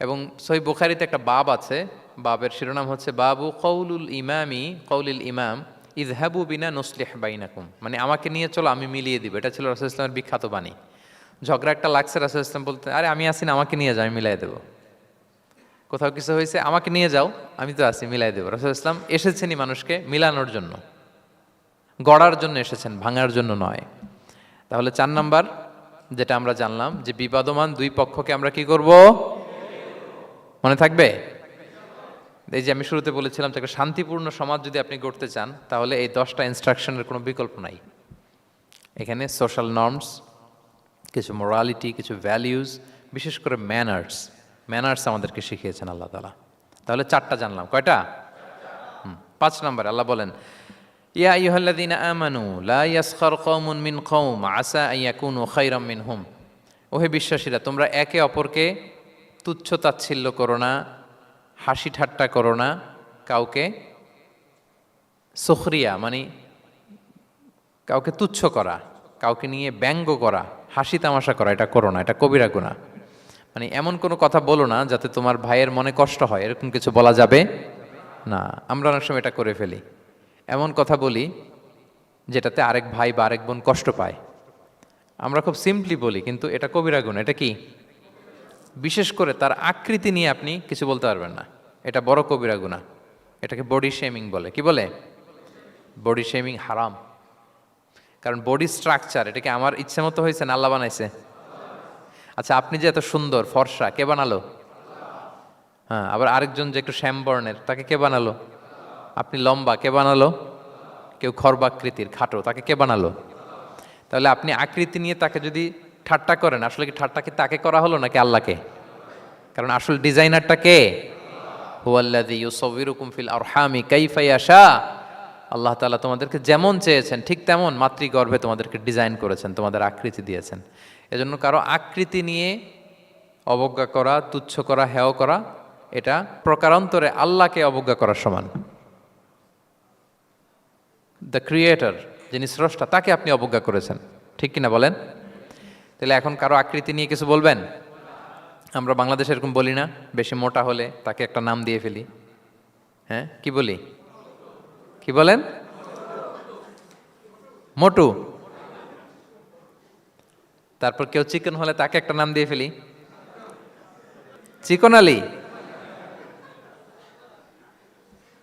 এবং সহিহ বুখারীতে একটা বাব আছে, বাবের শিরোনাম হচ্ছে বাবু কওলুল ইমাম ইযহাবু বিনা নুসলিহ বাইনাকুম, মানে আমাকে নিয়ে চলো আমি মিলিয়ে দিব। এটা ছিল রাসূল সাল্লাল্লাহু আলাইহি ওয়াসাল্লামের বিখ্যাত বাণী। ঝগড়া একটা লাগছে, রাসূল সাল্লাল্লাহু আলাইহি ওয়াসাল্লাম বলতেন, আরে আমি আসি না, আমাকে নিয়ে যাও, আমি মিলাই দেবো। কোথাও কিছু হয়েছে, আমাকে নিয়ে যাও, আমি তো আছি, মিলাই দেবো। রাসূল সাল্লাল্লাহু আলাইহি ওয়াসাল্লাম এসেছেনই মানুষকে মিলানোর জন্য। গড়ার জন্য এসেছেন, ভাঙার জন্য নয়। তাহলে 4 নাম্বার যেটা আমরা জানলাম যে বিবাদমান দুই পক্ষকে আমরা কি করব, মনে থাকবে? এই যে আমি শুরুতে বলেছিলাম যে একটা শান্তিপূর্ণ সমাজ যদি আপনি গড়তে চান তাহলে এই 10টা ইনস্ট্রাকশনের কোনো বিকল্প নাই। এখানে সোশ্যাল নর্মস, কিছু মোরালিটি, কিছু ভ্যালিউজ, বিশেষ করে ম্যানার্স আমাদেরকে শিখিয়েছেন আল্লাহ তাআলা। তাহলে 4টা জানলাম, কয়টা? 5 নম্বরে আল্লাহ বলেন, ইয়া আইয়ুহাল্লাযীনা আমানু লা ইয়াসখার কওমুন মিন কওম আসা আন ইয়াকুনু খায়রাম মিনহুম। ওহে বিশ্বাসীরা, তোমরা একে অপরকে তুচ্ছ তাচ্ছিল্য করো না, হাসি ঠাট্টা করো না, কাউকে সুখরিয়া মানে কাউকে তুচ্ছ করা, কাউকে নিয়ে ব্যঙ্গ করা, হাসি তামাশা করা, এটা করো না, এটা কবিরা গুনাহ। মানে এমন কোনো কথা বলো না যাতে তোমার ভাইয়ের মনে কষ্ট হয়, এরকম কিছু বলা যাবে না। আমরা অনেক সময় এটা করে ফেলি, এমন কথা বলি যেটাতে আরেক ভাই বা আরেক বোন কষ্ট পায়। আমরা খুব সিম্পলি বলি, কিন্তু এটা কবিরা গুনাহ। এটা কি? বিশেষ করে তার আকৃতি নিয়ে আপনি কিছু বলতে পারবেন না, এটা বড় কবিরা গুনাহ। এটাকে বডি শেমিং বলে। কি বলে? বডি শেমিং হারাম। কারণ বডি স্ট্রাকচার এটা কি আমার ইচ্ছে মতো হয়েছে না আল্লাহ বানাইছে? আচ্ছা, আপনি যে এত সুন্দর ফর্সা, কে বানালো? হ্যাঁ, আবার আরেকজন যে একটু শ্যামবর্ণের, তাকে কে বানালো? আপনি লম্বা, কে বানালো? কেউ খর্বাকৃতির, খাটো, তাকে কে বানালো? তাহলে আপনি আকৃতি নিয়ে তাকে যদি ঠাট্টা করেন, আসলে কি ঠাট্টা কি তাকে করা হলো নাকি আল্লাহকে? কারণ আসল ডিজাইনারটা কে? হুয়াল্লাযী ইউসাউবিরুকুম ফিল আরহামি কাইফা ইয়াশা। আল্লাহ তাআলা তোমাদেরকে যেমন চেয়েছেন ঠিক তেমন মাতৃগর্ভে তোমাদেরকে ডিজাইন করেছেন, তোমাদের আকৃতি দিয়েছেন। এজন্য কারো আকৃতি নিয়ে অবজ্ঞা করা, তুচ্ছ করা, হেয় করা, এটা প্রকারান্তরে আল্লাহকে অবজ্ঞা করার সমান। দ্য ক্রিয়েটর, যিনি স্রষ্টা, তাকে আপনি অবজ্ঞা করেছেন, ঠিক কিনা বলেন? তাহলে এখন কারো আকৃতি নিয়ে কিছু বলবেন? আমরা বাংলাদেশে এরকম বলি না? বেশি মোটা হলে তাকে একটা নাম দিয়ে ফেলি। হ্যাঁ, কি বলি? কি বলেন? মোটু। তারপর কেউ চিকন হলে তাকে একটা নাম দিয়ে ফেলি, চিকন আলী।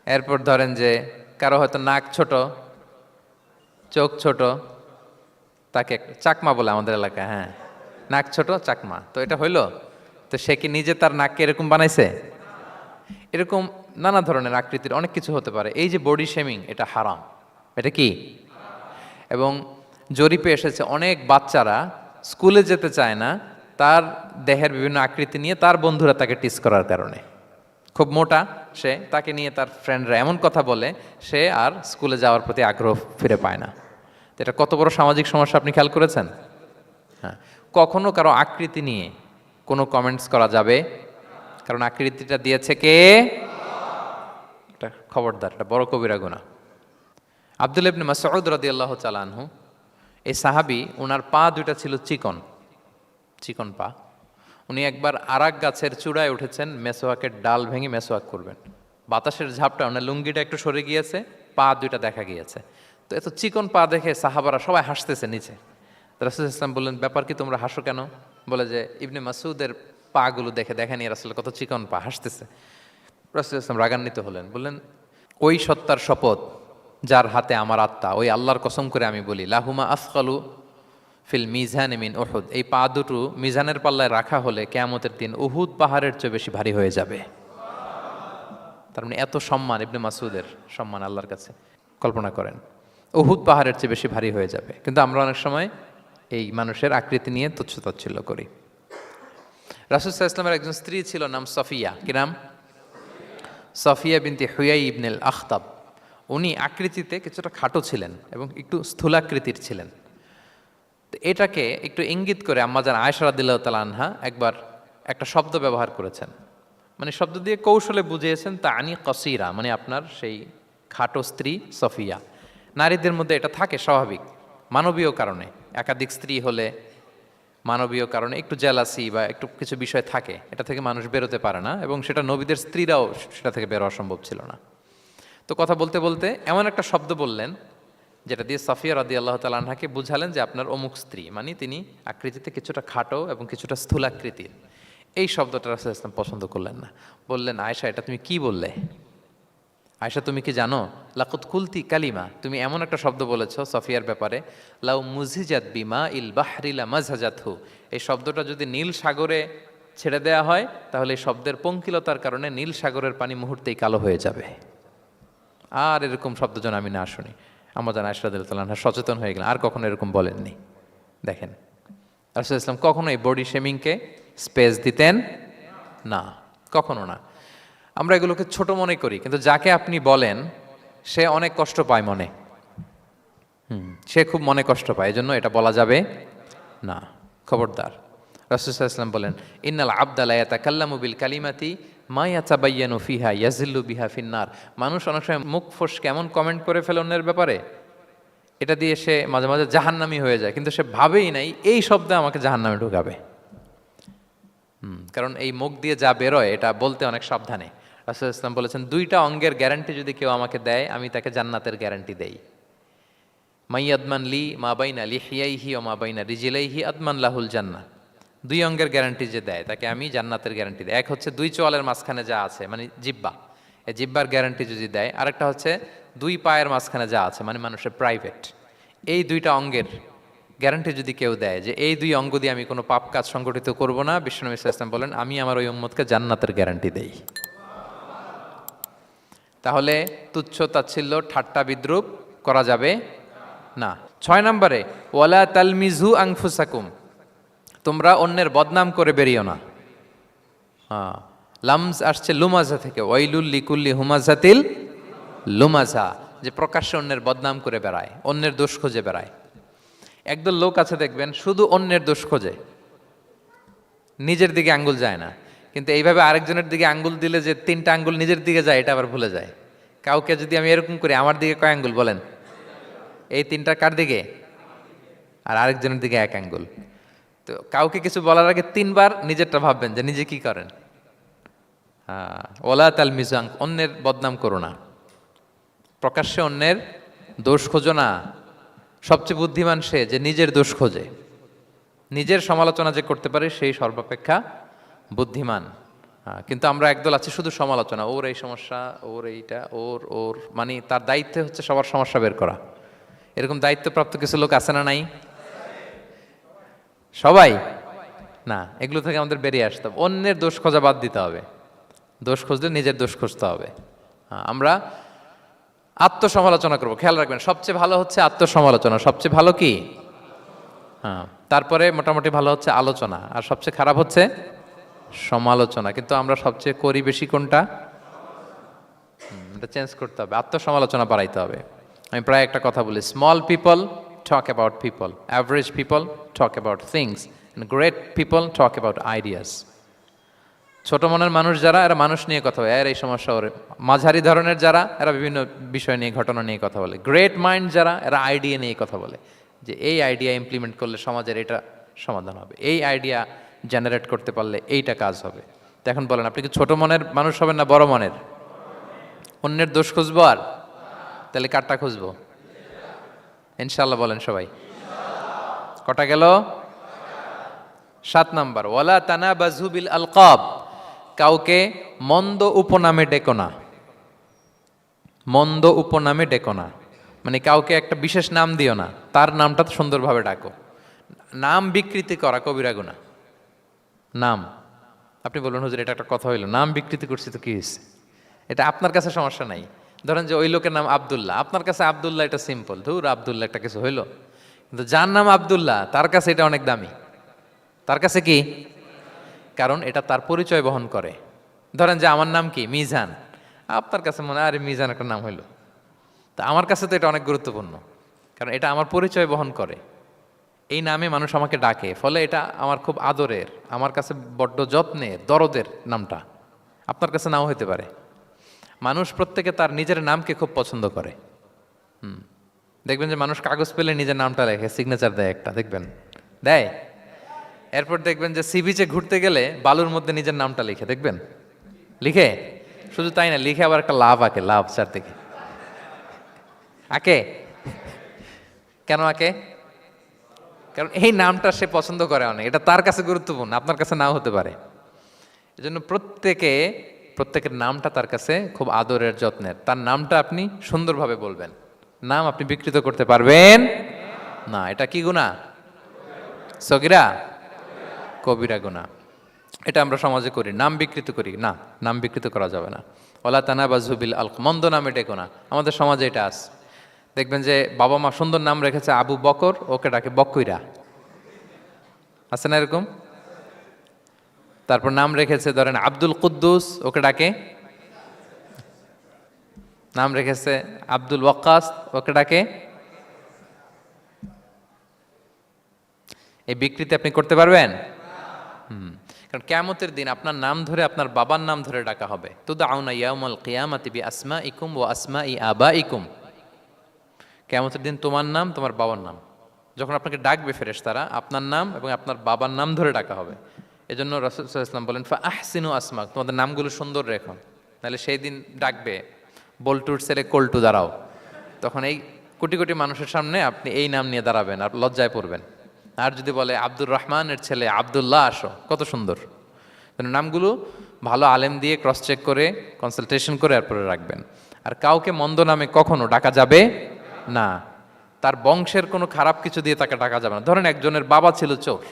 এরপর ধরেন যে কারো হয়তো নাক ছোট, চোখ ছোট, তাকে চাকমা বলে আমাদের এলাকায়। হ্যাঁ, নাক ছোট চাকমা, তো এটা হইলো? তো সে কি নিজে তার নাককে এরকম বানাইছে? এরকম নানা ধরনের আকৃতির অনেক কিছু হতে পারে। এই যে বডি শেমিং, এটা হারাম। এটা কি? এবং জরিপে এসেছে অনেক বাচ্চারা স্কুলে যেতে চায় না তার দেহের বিভিন্ন আকৃতি নিয়ে, তার বন্ধুরা তাকে টিস করার কারণে। খুব মোটা সে, তাকে নিয়ে তার ফ্রেন্ডরা এমন কথা বলে, সে আর স্কুলে যাওয়ার প্রতি আগ্রহ ফিরে পায় না। তো এটা কত বড় সামাজিক সমস্যা আপনি খেয়াল করেছেন? হ্যাঁ, কখনো কারো আকৃতি নিয়ে কোনো কমেন্টস করা যাবে? কারণ আকৃতিটা দিয়েছে কে? এটা খবরদার, এটা বড় কবিরা গুনাহ। আব্দুল্লাহ ইবনে মাসউদ রাদিয়াল্লাহু তাআলা আনহু, এই সাহাবী, ওনার পা দুইটা ছিল চিকন, চিকন পা। উনি একবার আরাক গাছের চূড়ায় উঠেছেন, মেসোয়াকের ডাল ভেঙে মেসোয়াক করবেন। বাতাসের ঝাপটা, ওনার লুঙ্গিটা একটু সরে গিয়েছে, পা দুইটা দেখা গিয়েছে। তো এত চিকন পা দেখে সাহাবারা সবাই হাসতেছে নিচে। রাসূল ইসলাম বললেন, ব্যাপার কি, তোমরা হাসো কেন? বলে যে ইবনে মাসউদের পাগুলো দেখে দেখেনি রাসূল কত চিকন পা, হাসতেছে। রাসূল ইসলাম রাগান্বিত হলেন, বললেন, ওই সত্তার শপথ যার হাতে আমার আত্মা, ওই আল্লাহর কসম করে আমি বলি, লাহুমা আফকালু ফিল মিজান মিন উহুদ, এই পা দুটো মিজানের পাল্লায় রাখা হলে কিয়ামতের দিন উহুদ পাহাড়ের চেয়ে বেশি ভারী হয়ে যাবে। তার মানে এত সম্মান ইবনে মাসউদের, সম্মান আল্লাহর কাছে, কল্পনা করেন, উহুদ পাহাড়ের চেয়ে বেশি ভারী হয়ে যাবে। কিন্তু আমরা অনেক সময় এই মানুষের আকৃতি নিয়ে তুচ্ছ তাচ্ছিল্য করি। রাসূল সাল্লাল্লাহু আলাইহি ওয়াসাল্লামের একজন স্ত্রী ছিল, নাম সফিয়া। কি নাম? সফিয়া বিনতে হুয়াই ইবনুল আখতাব। উনি আকৃতিতে কিছুটা খাটো ছিলেন এবং একটু স্থূলাকৃতির ছিলেন। তো এটাকে একটু ইঙ্গিত করে আম্মাজান আয়েশা রাদিয়াল্লাহু তাআলা আনহা একবার একটা শব্দ ব্যবহার করেছেন, মানে শব্দ দিয়ে কৌশলে বুঝিয়েছেন, তা আনি কসিরা, মানে আপনার সেই খাটো স্ত্রী সফিয়া। নারীদের মধ্যে এটা থাকে স্বাভাবিক, মানবীয় কারণে। একাধিক স্ত্রী হলে মানবীয় কারণে একটু জেলাসি বা একটু কিছু বিষয় থাকে, এটা থেকে মানুষ বেরোতে পারে না, এবং সেটা নবীদের স্ত্রীরাও সেটা থেকে বেরোয়া সম্ভব ছিল না। তো কথা বলতে বলতে এমন একটা শব্দ বললেন যেটা দিয়ে সাফিয়া রাদিয়াল্লাহু তাআলা আনহাকে বুঝালেন যে আপনার অমুক স্ত্রী, মানে তিনি আকৃতিতে কিছুটা খাটো এবং কিছুটা স্থূলাকৃতির। এই শব্দটা রাসূল ইসলাম পছন্দ করলেন না, বললেন, আয়েশা, এটা তুমি কি বললে? আয়সা তুমি কি জানো, লাকুত কুলতি কালিমা, তুমি এমন একটা শব্দ বলেছ সফিয়ার ব্যাপারে, লাউ মুজিজাত বিমা ইল বাহরিলা মাজহাজাতহু, এই শব্দটা যদি নীল সাগরে ছেড়ে দেয়া হয় তাহলে এই শব্দের পঙ্কিলতার কারণে নীল সাগরের পানি মুহূর্তেই কালো হয়ে যাবে। আর এরকম শব্দ যেন আমি না শুনি। আমাদের আয়েশা রাদিয়াল্লাহু আনহা সচেতন হয়ে গেলেন, আর কখনো এরকম বলেননি। দেখেন রাসূলুল্লাহ ইসলাম কখনো এই বডি শেমিংকে স্পেস দিতেন না, কখনো না। আমরা এগুলোকে ছোট মনে করি, কিন্তু যাকে আপনি বলেন সে অনেক কষ্ট পায় মনে, সে খুব মনে কষ্ট পায়, এজন্য এটা বলা যাবে না, খবরদার। রাসূলুল্লাহ সাল্লাল্লাহু আলাইহি ওয়াসাল্লাম বলেন, ইন্নাল আবদা লা ইয়াতাকাল্লামু বিল কালিমাতি মা ইয়াতাবায়্যানু ফিহা ইয়াজিল্লু বিহা ফিন্নার। মানুষ অনেক সময় মুখ ফসকে এমন কমেন্ট করে ফেলে অন্যের ব্যাপারে, এটা দিয়ে সে মাঝে মাঝে জাহান্নামী হয়ে যায়, কিন্তু সে ভাবেই নাই এই শব্দে আমাকে জাহান্নামে ঢুকাবে। কারণ এই মুখ দিয়ে যা বেরোয় এটা বলতে অনেক সাবধানে। রাসূলুল্লাহ ইসলাম বলেছেন, দুইটা অঙ্গের গ্যারান্টি যদি কেউ আমাকে দেয় আমি তাকে জান্নাতের গ্যারান্টি দেই। মাইয়াদমান লি মা বাইনা লিহিয়াইহি ওয়া মা বাইনা রিজিলাইহি আদমান লাহুল জান্নাহ। দুই অঙ্গের গ্যারান্টি যে দেয় তাকে আমি জান্নাতের গ্যারান্টি দেই। এক হচ্ছে দুই চোয়ালের মাঝখানে যা আছে মানে জিহ্বা, এই জিহ্বার গ্যারান্টি যদি দেয়। আরেকটা হচ্ছে দুই পায়ের মাঝখানে যা আছে মানে মানুষের প্রাইভেট। এই দুইটা অঙ্গের গ্যারান্টি যদি কেউ দেয় যে এই দুই অঙ্গ দিয়ে আমি কোনো পাপ কাজ সংগঠিত করব না, বিশ্বনবী সাল্লাল্লাহু আলাইহি ওয়াসাল্লাম বলেন আমি আমার ওই উম্মতকে জান্নাতের গ্যারান্টি দেই। তাহলে তুচ্ছ তাচ্ছিল্য ঠাট্টা বিদ্রুপ করা যাবে না। 6 নম্বরে ওয়ালা তালমিজু আনফুসাকুম, তোমরা অন্যের বদনাম করে বেরিও না। লামজ আসছে লুমাজা থেকে, ওয়াইলুল লিকুল্লি হুমাজাতিল লুমাজা, যে প্রকাশ্যে অন্যের বদনাম করে বেড়ায়, অন্যের দোষ খুঁজে বেড়ায়। একদল লোক আছে দেখবেন শুধু অন্যের দোষ খোঁজে, নিজের দিকে আঙ্গুল যায় না। কিন্তু এইভাবে আরেকজনের দিকে আঙ্গুল দিলে যে 3টা আঙ্গুল নিজের দিকে যায় এটা আবার ভুলে যায়। কাউকে যদি আমি এরকম করি, আমার দিকে কয় আঙ্গুল বলেন? এই 3টা কার দিকে? আর আরেকজনের দিকে 1 আঙ্গুল। তো কাউকে কিছু বলার আগে 3বার নিজেরটা ভাববেন যে নিজে কি করেন। ওলা তাল মিজাং, অন্যের বদনাম করো না, প্রকাশ্যে অন্যের দোষ খোঁজো না। সবচেয়ে বুদ্ধিমান সে যে নিজের দোষ খোঁজে, নিজের সমালোচনা যে করতে পারে সেই সর্বাপেক্ষা বুদ্ধিমান। কিন্তু আমরা একদল আছি শুধু সমালোচনা, ওর এই সমস্যা, ওর এইটা, ওর ওর মানে তার দায়িত্ব হচ্ছে সবার সমস্যা বের করা। এরকম দায়িত্বপ্রাপ্ত কিছু লোক আছে না নাই? সবাই না, এগুলো থেকে আমাদের বেরিয়ে আসতে হবে। অন্যের দোষ খোঁজা বাদ দিতে হবে, দোষ খুঁজলে নিজের দোষ খুঁজতে হবে। আমরা আত্মসমালোচনা করবো। খেয়াল রাখবেন সবচেয়ে ভালো হচ্ছে আত্মসমালোচনা, সবচেয়ে ভালো কি? তারপরে মোটামুটি ভালো হচ্ছে আলোচনা, আর সবচেয়ে খারাপ হচ্ছে সমালোচনা। কিন্তু আমরা সবচেয়ে করি বেশি কোনটা? এটা চেঞ্জ করতে হবে, আত্মসমালোচনা বাড়াইতে হবে। আমি প্রায় একটা কথা বলি, small people talk about people, average people talk about things, great people talk about ideas. ছোট মনের মানুষ যারা, এরা মানুষ নিয়ে কথা বলে, এর এই সমস্যা ওরে। মাঝারি ধরনের যারা, এরা বিভিন্ন বিষয় নিয়ে, ঘটনা নিয়ে কথা বলে। গ্রেট মাইন্ড যারা, এরা আইডিয়া নিয়ে কথা বলে, যে এই আইডিয়া ইমপ্লিমেন্ট করলে সমাজের এটা সমাধান হবে, এই আইডিয়া জেনারেট করতে পারলে এইটা কাজ হবে। তো এখন বলেন, আপনি কি ছোট মনের মানুষ হবেন না বড় মনের? অন্যের দোষ খুঁজবো আর তাহলে কারটা খুঁজবো? ইনশাল্লাহ বলেন সবাই। কটা গেল? 7 নাম্বার, ওয়ালা তানাবাজু বিল আলকাব, কাউকে মন্দ উপনামে ডেকো না। মন্দ উপনামে ডেকো না মানে কাউকে একটা বিশেষ নাম দিও না, তার নামটা সুন্দরভাবে ডাকো। নাম বিকৃতি করা কবিরা গুনাহ। নাম আপনি বলুন, হুজুর এটা একটা কথা হইলো, নাম বিকৃতি করছি তো কি হয়েছে? এটা আপনার কাছে সমস্যা নাই। ধরেন যে ওই লোকের নাম আব্দুল্লাহ, আপনার কাছে আব্দুল্লাহ এটা সিম্পল, ধুর আব্দুল্লাহ একটা কিছু হইলো। কিন্তু যার নাম আব্দুল্লাহ তার কাছে এটা অনেক দামি। তার কাছে কি? কারণ এটা তার পরিচয় বহন করে। ধরেন যে আমার নাম কি মিজান, আপনার কাছে মনে হয় আরে মিজান একটা নাম হইলো, তা আমার কাছে তো এটা অনেক গুরুত্বপূর্ণ, কারণ এটা আমার পরিচয় বহন করে। এই নামে মানুষ আমাকে ডাকে, ফলে এটা আমার খুব আদরের, আমার কাছে বড্ড যত্নের, দরদের নামটা। আপনার কাছে নাও হতে পারে। মানুষ প্রত্যেকে তার নিজের নামকে খুব পছন্দ করে। দেখবেন যে মানুষ কাগজ পেলে নিজের নামটা লেখে, সিগনেচার দেয় একটা, দেখবেন দেয়। এরপর দেখবেন যে সি বিচে ঘুরতে গেলে বালুর মধ্যে নিজের নামটা লিখে, দেখবেন লিখে। শুধু তাই না, লিখে আবার একটা লাভ আঁকে, লাভ চারদিকে আঁকে। কেন আঁকে? কারণ এই নামটা সে পছন্দ করে অনেক, এটা তার কাছে গুরুত্বপূর্ণ, আপনার কাছে নাও হতে পারে। এজন্য প্রত্যেকে প্রত্যেকের নামটা তার কাছে খুব আদরের যত্নের, তার নামটা আপনি সুন্দরভাবে বলবেন। নাম আপনি বিকৃত করতে পারবেন না। এটা কি গুনাহ? সগীরা কবিরা গুনাহ। এটা আমরা সমাজে করি, নাম বিকৃত করি না, নাম বিকৃত করা যাবে না। ওয়ালা তানাবাযু বিল আলক, মন্দ নামে ডেকো না। আমাদের সমাজে এটা আছে, দেখবেন যে বাবা মা সুন্দর নাম রেখেছে আবু বকর, ওকে ডাকে বকইরা, আছে না এরকম? তারপর নাম রেখেছে ধরেন আব্দুল কুদ্দুস, ওকে ডাকে, নাম রেখেছে আব্দুল ওয়াক্কাস, ওকে ডাকে। এই বিকৃতি আপনি করতে পারবেন? কারণ কিয়ামতের দিন আপনার নাম ধরে, আপনার বাবার নাম ধরে ডাকা হবে। তুদআউনা ইয়াউমাল কিয়ামাতি বিআসমাইকুম ওয়া আসমাই আবাইকুম। কিয়ামতের দিন তোমার নাম, তোমার বাবার নাম, যখন আপনাকে ডাকবে ফেরেশতারা, আপনার নাম এবং আপনার বাবার নাম ধরে ডাকা হবে। এজন্য রাসূল সাল্লাল্লাহু আলাইহি ওয়াসাল্লাম বলেন ফা আহসিনু আসমাক, তোমাদের নামগুলো সুন্দর রেখো, নাহলে সেই দিন ডাকবে বল্টুর ছেলে কল্টু দাঁড়াও, তখন এই কোটি কোটি মানুষের সামনে আপনি এই নাম নিয়ে দাঁড়াবেন আর লজ্জায় পড়বেন। আর যদি বলে আব্দুর রহমানের ছেলে আব্দুল্লাহ, আসো, কত সুন্দর। নামগুলো ভালো আলেম দিয়ে ক্রস চেক করে, কনসালটেশন করে এরপরে রাখবেন। আর কাউকে মন্দ নামে কখনো ডাকা যাবে না। তার বংশের কোনো খারাপ কিছু দিয়ে তাকে ডাকা যাবে না। ধরেন একজনের বাবা ছিল চোর,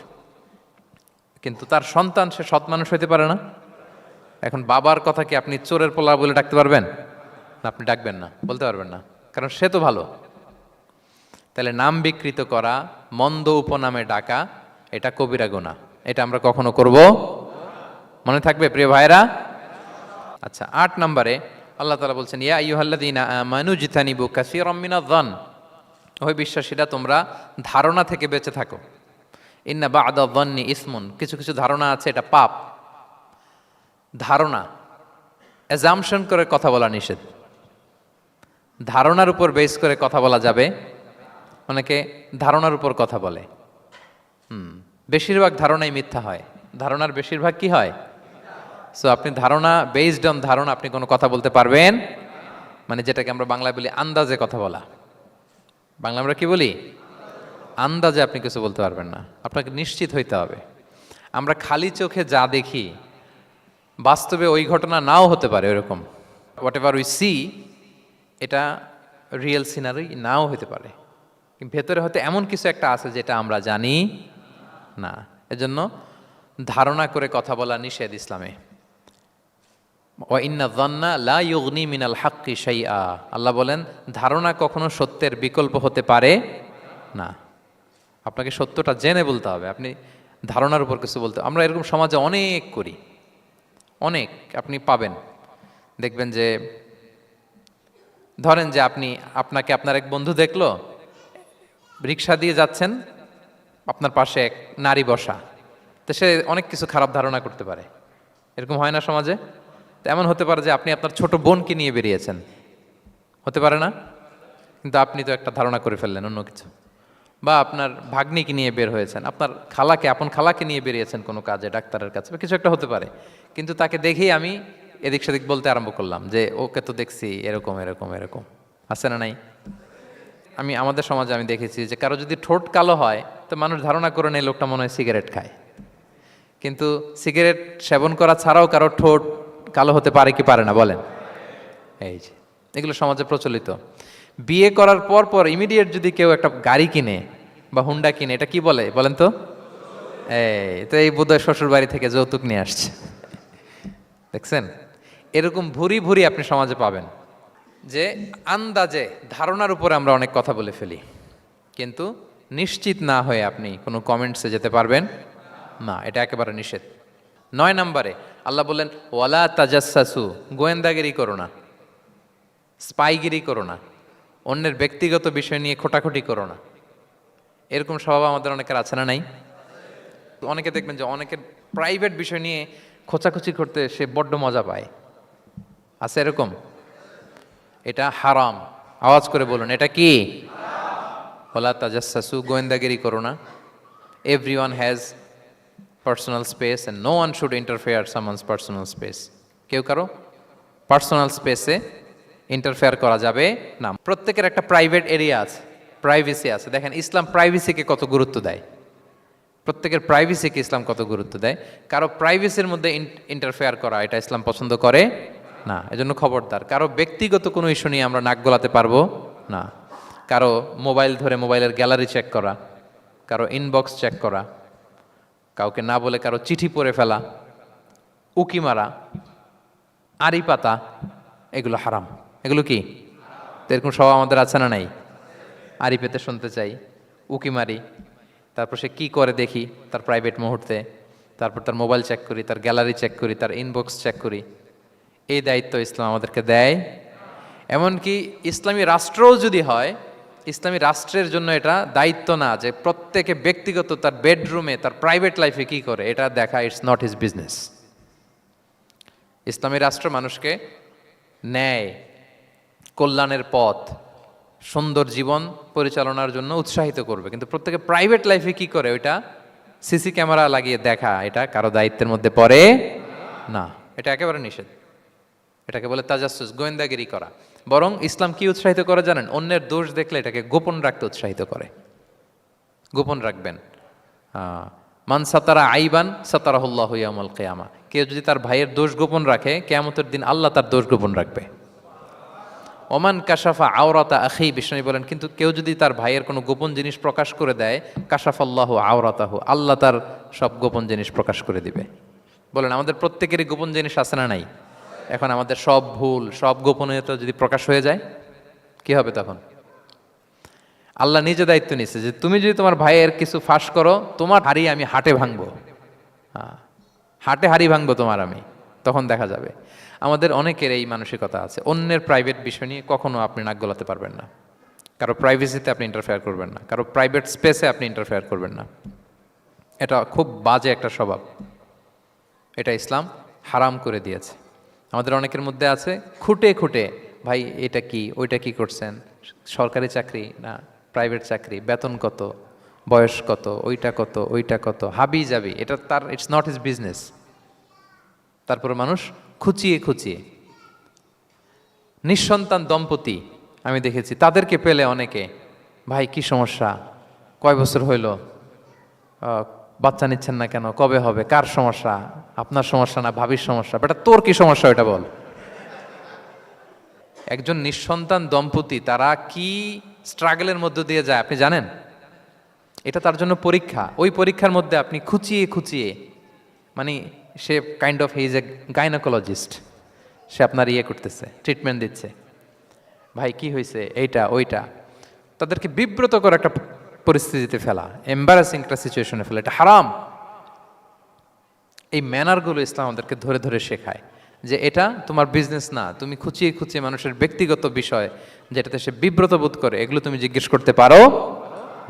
কিন্তু তার সন্তান সে সৎ মানুষ হইতে পারে না। এখন বাবার কথা কি আপনি চোরের পোলা বলে ডাকতে পারবেন না? আপনি ডাকবেন না, বলতে পারবেন না, কারণ সে তো ভালো। তাহলে নাম বিকৃত করা, মন্দ উপনামে ডাকা, এটা কবিরা গুনাহ। এটা আমরা কখনো করব? মনে থাকবে প্রিয় ভাইরা? আচ্ছা, ৮ নম্বরে আল্লাহ তাআলা বলছেন ইয়া আইয়ুহাল্লাযীনা আমানু জিতানিবু কাসীরাম মিনায-যন, ওই বিশ্বাসীরা তোমরা ধারণা থেকে বেঁচে থাকো। ইন্না বা'দা-যন্নি ইসমুন, কিছু কিছু ধারণা আছে এটা পাপ। ধারণা, অ্যাজাম্পশন করে কথা বলা নিষেধ। ধারণার উপর বেস করে কথা বলা যাবে। অনেকে ধারণার উপর কথা বলে, বেশিরভাগ ধারণাই মিথ্যা হয়। ধারণার বেশিরভাগ কি হয়? সো আপনি ধারণা, বেসড অন ধারণা আপনি কোনো কথা বলতে পারবেন, মানে যেটাকে আমরা বাংলায় বলি আন্দাজে কথা বলা। বাংলা আমরা কি বলি? আন্দাজে আপনি কিছু বলতে পারবেন না, আপনাকে নিশ্চিত হইতে হবে। আমরা খালি চোখে যা দেখি, বাস্তবে ওই ঘটনা নাও হতে পারে এরকম। হোয়াট এভার উই সি, এটা রিয়েল সিনারি নাও হতে পারে, কিন্তু ভেতরে হয়তো এমন কিছু একটা আছে যেটা আমরা জানি না। এজন্য ধারণা করে কথা বলা নিষেধ ইসলামে। ওয়া ইন্না যন্না লা ইউগনি মিনাল হাক্কি শাইআ, আল্লাহ বলেন ধারণা কখনো সত্যের বিকল্প হতে পারে না। আপনাকে সত্যটা জেনে বলতে হবে, আপনি ধারণার উপর কিছু বলতে। আমরা এরকম সমাজে অনেক করি, অনেক আপনি পাবেন। দেখবেন যে ধরেন যে আপনাকে আপনার এক বন্ধু দেখলো, রিক্সা দিয়ে যাচ্ছেন, আপনার পাশে এক নারী বসা, তো সে অনেক কিছু খারাপ ধারণা করতে পারে। এরকম হয় না সমাজে? তো এমন হতে পারে যে আপনি আপনার ছোট বোনকে নিয়ে বেরিয়েছেন, হতে পারে না? কিন্তু আপনি তো একটা ধারণা করে ফেললেন অন্য কিছু। বা আপনার ভাগ্নিকে নিয়ে বের হয়েছেন, আপনার খালাকে, আপন খালাকে নিয়ে বেরিয়েছেন কোনো কাজে, ডাক্তারের কাছে বা কিছু একটা হতে পারে। কিন্তু তাকে দেখেই আমি এদিক সেদিক বলতে আরম্ভ করলাম যে ওকে তো দেখছি এরকম এরকম এরকম, আছে না নাই? আমাদের সমাজে আমি দেখেছি যে কারো যদি ঠোঁট কালো হয় তো মানুষ ধারণা করে নেয় লোকটা মনে হয় সিগারেট খায়। কিন্তু সিগারেট সেবন করা ছাড়াও কারো ঠোঁট কালো হতে পারে কি পারে না বলেন? এই যে এগুলো সমাজে প্রচলিত। বিয়ে করার পর পর ইমিডিয়েট যদি কেউ একটা গাড়ি কিনে বা হুন্ডা কিনে, এটা কি বলে বলেন তো? এই বোধহয় শ্বশুর বাড়ি থেকে যৌতুক নিয়ে আসছে। দেখছেন, এরকম ভুরি ভুরি আপনি সমাজে পাবেন যে আন্দাজে, ধারণার উপরে আমরা অনেক কথা বলে ফেলি, কিন্তু নিশ্চিত না হয়ে আপনি কোনো কমেন্টসে যেতে পারবেন না, এটা একেবারে নিষেধ। ৯ নম্বরে আল্লাহ বললেন ওয়ালা তাজাসসু, গোয়েন্দাগিরি করো না, স্পাইগিরি করো না, অন্যের ব্যক্তিগত বিষয় নিয়ে খোটাখুটি করো না। এরকম স্বভাব আমাদের অনেকের আছে না নাই? অনেকে দেখবেন যে অনেকের প্রাইভেট বিষয় নিয়ে খোঁচাখুচি করতে সে বড্ড মজা পায়, আছে এরকম? এটা হারাম। আওয়াজ করে বলুন, এটা কি? ওয়ালা তাজাসসু, গোয়েন্দাগিরি করো না। Everyone has personal space and no one should interfere someone's personal space. কেউ কারো পার্সোনাল স্পেসে ইন্টারফেয়ার করা যাবে না। প্রত্যেকের একটা প্রাইভেট এরিয়া আছে, প্রাইভেসি আছে। দেখেন ইসলাম প্রাইভেসিকে কত গুরুত্ব দেয়। প্রত্যেকের প্রাইভেসিকে ইসলাম কত গুরুত্ব দেয়। কারো প্রাইভেসির মধ্যে ইন্টারফেয়ার করা এটা ইসলাম পছন্দ করে না। এজন্য খবরদার, কারো ব্যক্তিগত কোনো ইস্যু নিয়ে আমরা নাক গলাতে পারবো না। কারো মোবাইল ধরে মোবাইলের গ্যালারি চেক করা, কারো ইনবক্স চেক করা, কাউকে না বলে কারো চিঠি পড়ে ফেলা, উকি মারা, আড়ি পাতা, এগুলো হারাম। এগুলো কি? তো এরকম স্বভাব আমাদের আছে না নাই? আড়ি পেতে শুনতে চাই, উকি মারি, তারপর সে কি করে দেখি তার প্রাইভেট মুহূর্তে, তারপর তার মোবাইল চেক করি, তার গ্যালারি চেক করি, তার ইনবক্স চেক করি। এই দায়িত্ব ইসলাম আমাদেরকে দেয়। এমনকি ইসলামী রাষ্ট্রও যদি হয়, ইসলামী রাষ্ট্রের জন্য এটা দায়িত্ব না যে প্রত্যেকে ব্যক্তিগত তার বেডরুমে তার প্রাইভেট লাইফে কি করে এটা দেখা, ইটস নট হিজ বিজনেস। ইসলামী রাষ্ট্র মানুষকে ন্যায়, কল্যাণের পথ, সুন্দর জীবন পরিচালনার জন্য উৎসাহিত করবে, কিন্তু প্রত্যেকে প্রাইভেট লাইফে কি করে ওইটা সিসি ক্যামেরা লাগিয়ে দেখা, এটা কারো দায়িত্বের মধ্যে পড়ে না। এটা একেবারে নিষেধ। এটাকে বলে তাজাসসুস, গোয়েন্দাগিরি করা। বরং ইসলাম কি উৎসাহিত করে জানেন? অন্যের দোষ দেখলে এটাকে গোপন রাখতে উৎসাহিত করে। গোপন রাখবেন। মান সাতারা আইবান সাতারাহুল্লাহু ইয়াউমাল কিয়ামা। কেউ যদি তার ভাইয়ের দোষ গোপন রাখে, কিয়ামতের দিন আল্লাহ তার দোষ গোপন রাখবে। ওমান কাশাফা আওরাতা আখি, বিষ্ণু বলেন, কিন্তু কেউ যদি তার ভাইয়ের কোনো গোপন জিনিস প্রকাশ করে দেয়, কাশাফাল্লাহু আওরাতাহু, আল্লাহ তার সব গোপন জিনিস প্রকাশ করে দিবে। বলেন, আমাদের প্রত্যেকেরই গোপন জিনিস আছে না নাই? এখন আমাদের সব ভুল, সব গোপনীয়তা যদি প্রকাশ হয়ে যায়, কি হবে তখন? আল্লাহ নিজে দায়িত্ব নিচ্ছে যে তুমি যদি তোমার ভাইয়ের কিছু ফাঁস করো, তোমার হাড়ি আমি হাটে ভাঙবো। হাটে হাড়ি ভাঙবো তোমার আমি, তখন দেখা যাবে। আমাদের অনেকের এই মানসিকতা আছে, অন্যের প্রাইভেট বিষয় নিয়ে কখনো আপনি নাক গলাতে পারবেন না। কারো প্রাইভেসিতে আপনি ইন্টারফেয়ার করবেন না, কারো প্রাইভেট স্পেসে আপনি ইন্টারফেয়ার করবেন না। এটা খুব বাজে একটা স্বভাব, এটা ইসলাম হারাম করে দিয়েছে। আমাদের অনেকের মধ্যে আছে খুঁটে খুঁটে, ভাই এটা কি, ওইটা কি করছেন, সরকারি চাকরি না প্রাইভেট চাকরি, বেতন কত, বয়স কত, ওইটা কত, ওইটা কত, হাবি যাবি, এটা তার, ইটস নট হিজ বিজনেস। তারপরে মানুষ খুঁচিয়ে খুঁচিয়ে, নিঃসন্তান দম্পতি আমি দেখেছি, তাদেরকে পেলে অনেকে, ভাই কি সমস্যা, কয় বছর হইল, বাচ্চা নিচ্ছেন না কেন, কবে হবে, কার সমস্যা, আপনার সমস্যা না ভাবির সমস্যা, বেটা তোর কি সমস্যা এটা বল। একজন নিঃসন্তান দম্পতি তারা কি স্ট্রাগলের মধ্য দিয়ে যায় আপনি জানেন? এটা তার জন্য পরীক্ষা। ওই পরীক্ষার মধ্যে আপনি খুঁচিয়ে খুঁচিয়ে, মানে সে kind of he is a gynaecologist, সে আপনার ইয়ে করতেছে, ট্রিটমেন্ট দিচ্ছে, ভাই কি হয়েছে, এইটা ওইটা, তাদেরকে বিব্রত করে একটা পরিস্থিতিতে ফেলা, এম্বারাসিং একটা সিচুয়েশনে ফেলা, এটা হারাম। এই ম্যানারগুলো ইসলাম আমাদেরকে ধরে ধরে শেখায় যে এটা তোমার বিজনেস না, তুমি খুঁচিয়ে খুঁচিয়ে মানুষের ব্যক্তিগত বিষয় যেটাতে সে বিব্রত বোধ করে, এগুলো তুমি জিজ্ঞেস করতে পারো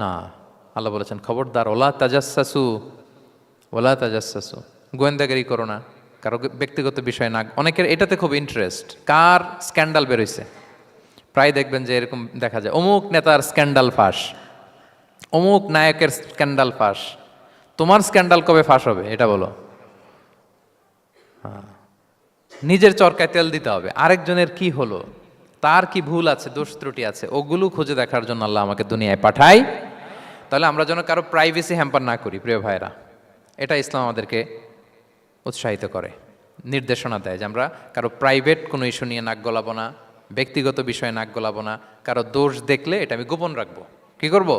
না। আল্লাহ বলেছেন, খবরদার, ওলা তাজাসসু, ওলা তাজাসসু, গোয়েন্দাগিরি করো না, কারো ব্যক্তিগত বিষয় না। অনেকের এটাতে খুব ইন্টারেস্ট, কার স্ক্যান্ডাল বেরোইছে, প্রায় দেখবেন যে এরকম দেখা যায়, অমুক নেতার স্ক্যান্ডাল ফাঁস, অমুক নায়কের স্ক্যান্ডাল ফাঁস। তোমার স্ক্যান্ডাল কবে ফাঁস হবে এটা বলো? নিজের চরকায় তেল দিতে হবে, আরেকজনের কি হলো, তার কি ভুল আছে, দোষ ত্রুটি আছে, ওগুলো খুঁজে দেখার জন্য আল্লাহ আমাকে দুনিয়ায় পাঠায়। তাহলে আমরা যেন কারো প্রাইভেসি হ্যাম্পার না করি, প্রিয় ভাইরা। এটা ইসলাম আমাদেরকে উৎসাহিত করে, নির্দেশনা দেয় যে আমরা কারো প্রাইভেট কোনো ইস্যু নিয়ে নাক গলাবো না, ব্যক্তিগত বিষয়ে নাক গলাবো না। কারো দোষ দেখলে এটা আমি গোপন রাখবো। কি করব?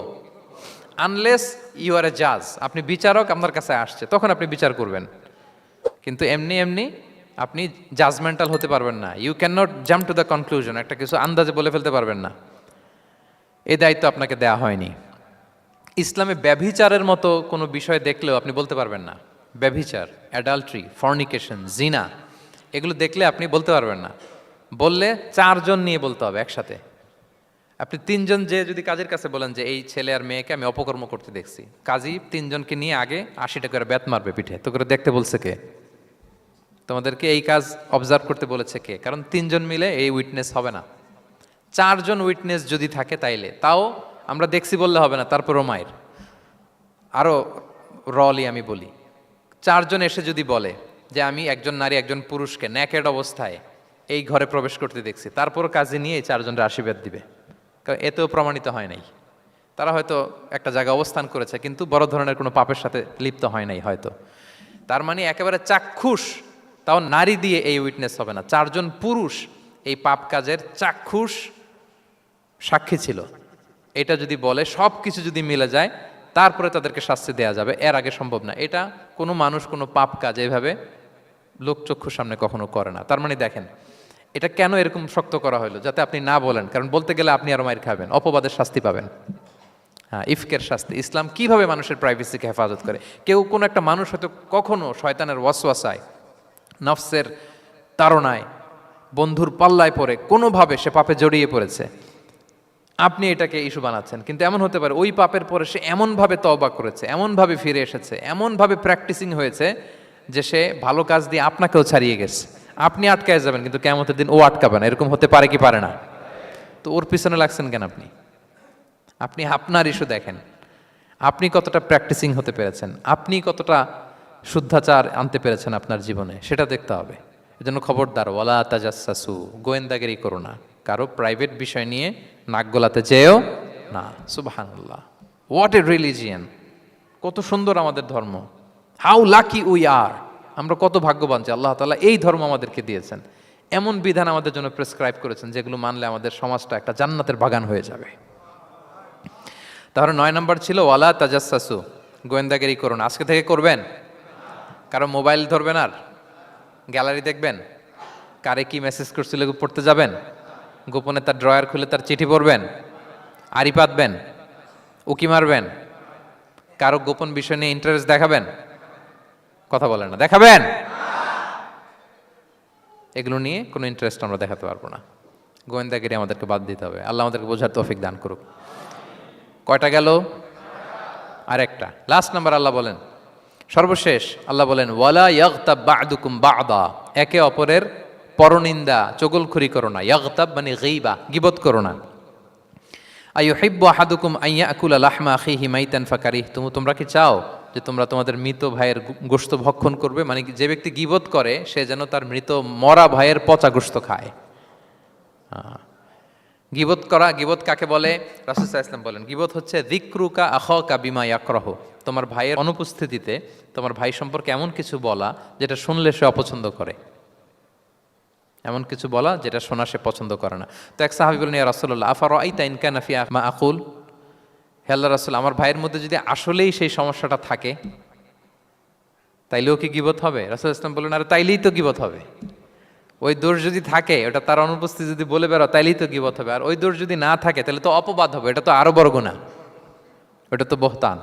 আনলেস ইউ আর এ জাজ, আপনি বিচারক, আপনার কাছে আসছে, তখন আপনি বিচার করবেন। কিন্তু এমনি এমনি আপনি জাজমেন্টাল হতে পারবেন না। You can not jump to the conclusion, একটা কিছু আন্দাজে বলে ফেলতে পারবেন না। এই দায়িত্ব আপনাকে দেয়া হয়নি। ইসলামে ব্যভিচারের মতো কোনো বিষয় দেখলেও আপনি বলতে পারবেন না। ব্যভিচার, অ্যাডাল্ট্রি, ফর্নিকেশন, জিনা, এগুলো দেখলে আপনি বলতে পারবেন না। বললে 4 জন নিয়ে বলতে হবে একসাথে। আপনি 3 জন যে যদি কাজের কাছে বলেন যে এই ছেলে আর মেয়েকে আমি অপকর্ম করতে দেখছি, কাজী 3 জনকে নিয়ে আগে 80 টাকা করে বেত মারবে পিঠে, তো করে দেখতে বলছে কে? তোমাদেরকে এই কাজ অবজার্ভ করতে বলেছে কে? কারণ 3 জন মিলে এই উইটনেস হবে না। 4 জন উইটনেস যদি থাকে তাইলে তাও আমরা দেখছি বললে হবে না, তারপরও মায়ের। আরও রলি আমি বলি, 4 জন এসে যদি বলে যে আমি একজন নারী একজন পুরুষকে ন্যাকেড অবস্থায় এই ঘরে প্রবেশ করতে দেখছি, তারপর কাজে নিয়ে এই 4 জনের আশীর্বাদ দিবে, কারণ এতেও প্রমাণিত হয় নাই। তারা হয়তো একটা জায়গায় অবস্থান করেছে কিন্তু বড় ধরনের কোনো পাপের সাথে লিপ্ত হয় নাই হয়তো। তার মানে একেবারে চাক্ষুষ, তাও নারী দিয়ে এই উইটনেস হবে না, 4 জন পুরুষ এই পাপ কাজের চাক্ষুষ সাক্ষী ছিল। এটা যদি বলে সব কিছু যদি মিলে যায় তারপরে তাদেরকে শাস্তি দেওয়া যাবে, এর আগে সম্ভব না। এটা কোনো মানুষ কোনো পাপ কাজ এইভাবে লোকচক্ষুর সামনে কখনো করে না। তার মানে দেখেন এটা কেন এরকম শক্ত করা হলো, যাতে আপনি না বলেন, কারণ বলতে গেলে আপনি আরো মাইর খাবেন, অপবাদের শাস্তি পাবেন। হ্যাঁ, ইফকের শাস্তি। ইসলাম কিভাবে মানুষের প্রাইভেসিকে হেফাজত করে। কেউ কোনো একটা মানুষ হয়তো কখনো শয়তানের ওয়াসওয়াসায়, নফসের তাড়নায়, বন্ধুর পাল্লায় পড়ে কোনোভাবে সে পাপে জড়িয়ে পড়েছে, আপনি এটাকে ইস্যু বানাচ্ছেন। কিন্তু এমন হতে পারে ওই পাপের পরে সে এমনভাবে তওবা করেছে, এমনভাবে ফিরে এসেছে, এমনভাবে প্র্যাকটিসিং হয়েছে যে সে ভালো কাজ দিয়ে আপনাকেও ছাড়িয়ে গেছে। আপনি আটকায় যাবেন কিন্তু কিয়ামতের দিন ও আটকাবে না। এরকম হতে পারে কি পারে না? তো ওর পিছনে লাগছেন কেন আপনি? আপনি আপনার ইস্যু দেখেন, আপনি কতটা প্র্যাকটিসিং হতে পেরেছেন, আপনি কতটা শুদ্ধাচার আনতে পেরেছেন আপনার জীবনে, সেটা দেখতে হবে। এজন্য খবরদার, ওয়ালা তাজাসসু, গোয়েন্দাগিরি করো না, কারো প্রাইভেট বিষয় নিয়ে নাক গলাতে যেও না। সুবহানাল্লাহ, হোয়াট এ রিলিজিয়ান! কত সুন্দর আমাদের ধর্ম, হাউ লাকি উই আর! আমরা কত ভাগ্যবান যে আল্লাহ তাআলা এই ধর্ম আমাদেরকে দিয়েছেন। এমন বিধান আমাদের জন্য প্রেসক্রাইব করেছেন যেগুলো মানলে আমাদের সমাজটা একটা জান্নাতের বাগান হয়ে যাবে। তাহলে 9 নম্বর ছিল ওয়ালা তাজাসসু, গোয়েন্দাগিরি করুন। আজকে থেকে করবেন? কারো মোবাইল ধরবেন, আর গ্যালারি দেখবেন, কারে কি মেসেজ করছিল পড়তে যাবেন, গোপনে তার ড্রয়ার খুলে তার চিঠি পড়বেন, আড়ি পাতবেন, উকি মারবেন, কারো গোপন বিষয় নিয়ে ইন্টারেস্ট দেখাবেন? কথা বলেন না, দেখাবেন? এগুলো নিয়ে কোনো ইন্টারেস্ট আমরা দেখাতে পারবো না। গোয়েন্দাগিরি আমাদেরকে বাদ দিতে হবে। আল্লাহ আমাদেরকে বোঝার তৌফিক দান করুক। কয়টা গেল? আরেকটা, লাস্ট নাম্বার। আল্লাহ বলেন, সর্বশেষ আল্লাহ বলেন, ওয়ালা ইয়াগতাব বা'দুকুম বা'দা, একে অপরের পরনিন্দা চগলখুরি করো না। ইয়াগতাব মানে গীবা, গীবত করো না। আইয়ুহিব্বু আহাদুকুম আইয়াকুলা লাহমা আখিহি মাইতান ফাকারিহতুম, তোমরা কি চাও যে তোমরা তোমাদের মৃত ভাইয়ের গোশত ভক্ষণ করবে? মানে যে ব্যক্তি গীবত করে সে যেন তার মৃত মরা ভাইয়ের পচা গোশত খায়। গীবত করা, গীবত কাকে বলে? রাসূল সাল্লাল্লাহু আলাইহি ওয়াসাল্লাম বলেন, গীবত হচ্ছে যিকরুকা আখাকা বিমা ইয়াকরাহু, তোমার ভাইয়ের অনুপস্থিতিতে তোমার ভাই সম্পর্কে এমন কিছু বলা যেটা শুনলে সে অপছন্দ করে, এমন কিছু বলা যেটা শোনা সে পছন্দ করে না। তো এক সাহাবী বলেন, ইয়া রাসূলুল্লাহ আফারাআইতা ইন কানা ফি মা আকুল, হে আল্লাহর রাসূল, আমার ভাইয়ের মধ্যে যদি আসলেই সেই সমস্যাটা থাকে তাইলেও কি গীবত হবে? রাসূল সাল্লাল্লাহু আলাইহি ওয়াসাল্লাম বললেন, আরে তাইলেই তো গীবত হবে। ওই দোষ যদি থাকে, ওটা তার অনুপস্থিতি যদি বলে বেরো তাইলেই তো গীবত হবে। আর ওই দোষ যদি না থাকে তাহলে তো অপবাদ হবে, এটা তো আরো বড় গুনাহ, ওটা তো বহতান।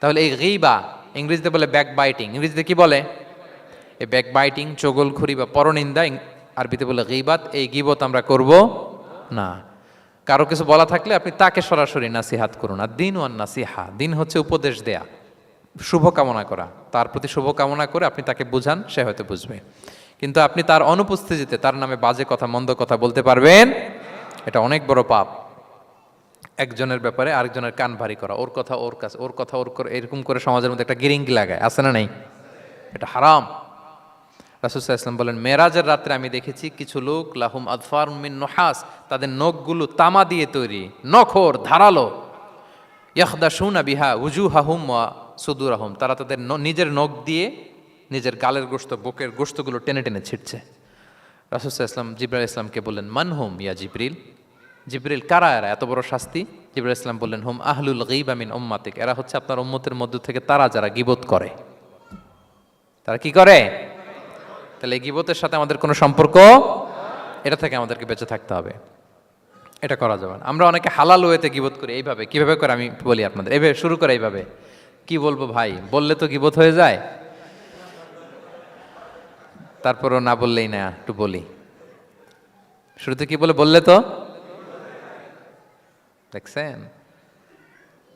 তাহলে এই গীবা ইংরেজিতে বলে ব্যাক বাইটিং। ইংরেজিতে কি বলে? এই ব্যাক বাইটিং, চগলখুরি বা পরনিন্দা, আরবিতে বলে গীবাত। এই গীবত আমরা করব না। কারো কিছু বলা থাকলে আপনি তাকে সরাসরি নাসিহাত করুন। আর দিন ওয়ান নাসিহা, দিন হচ্ছে উপদেশ দেয়া, শুভ কামনা করা, তার প্রতি শুভ কামনা করে আপনি তাকে বুঝান, সে হয়তো বুঝবে। কিন্তু আপনি তার অনুপস্থিতিতে তার নামে বাজে কথা, মন্দ কথা বলতে পারবেন? এটা অনেক বড় পাপ। একজনের ব্যাপারে আরেকজনের কান ভারী করা, ওর কথা ওর কাছে, ওর কথা ওর করে, এরকম করে সমাজের মধ্যে একটা গিরিঙ্গি লাগায়, আছে না নেই? এটা হারাম। রাসূল সাল্লাল্লাহু আলাইহি ওয়াসাল্লাম বলেন, মেরাজের রাত্রে আমি দেখেছি কিছু লোক লাহুম আযফারুম মিন নুহাস, তাদের নখগুলো তামা দিয়ে তৈরি, নখর ধারালো, ইয়াখদাশুনা বিহা উজুহাহুম ওয়া সুদুরাহুম, তারা তাদের নিজের নখ দিয়ে নিজের গালের গোশত, বুকের গোশতগুলো টেনে টেনে ছিটছে। রাসূল সাল্লাল্লাহু আলাইহি ওয়াসাল্লাম জিবরাইল ইসলামকে বললেন, মানহুম ইয়া জিবরিল, জিবরিল কারা এরা, এত বড় শাস্তি? জিবরাইল ইসলাম বললেন, হুম আহলুল গীবা মিন উম্মাতিক, এরা হচ্ছে আপনার উম্মতের মধ্য থেকে তারা যারা গীবত করে। তারা কি করে? তাহলে এই গীবতের সাথে আমাদের কোনো সম্পর্ক, এটা থেকে আমাদেরকে বেঁচে থাকতে হবে, এটা করা যাবে না। আমরা অনেকে হালাল ওয়েতে গীবত করি। এইভাবে কিভাবে করে আমি বলি আপনাদের, এইভাবে শুরু করে, এইভাবে কি বলবো ভাই, বললে তো গীবত হয়ে যায়, তারপরও না বললেই না, একটু বলি। শুরুতে কি বললে তো, দেখছেন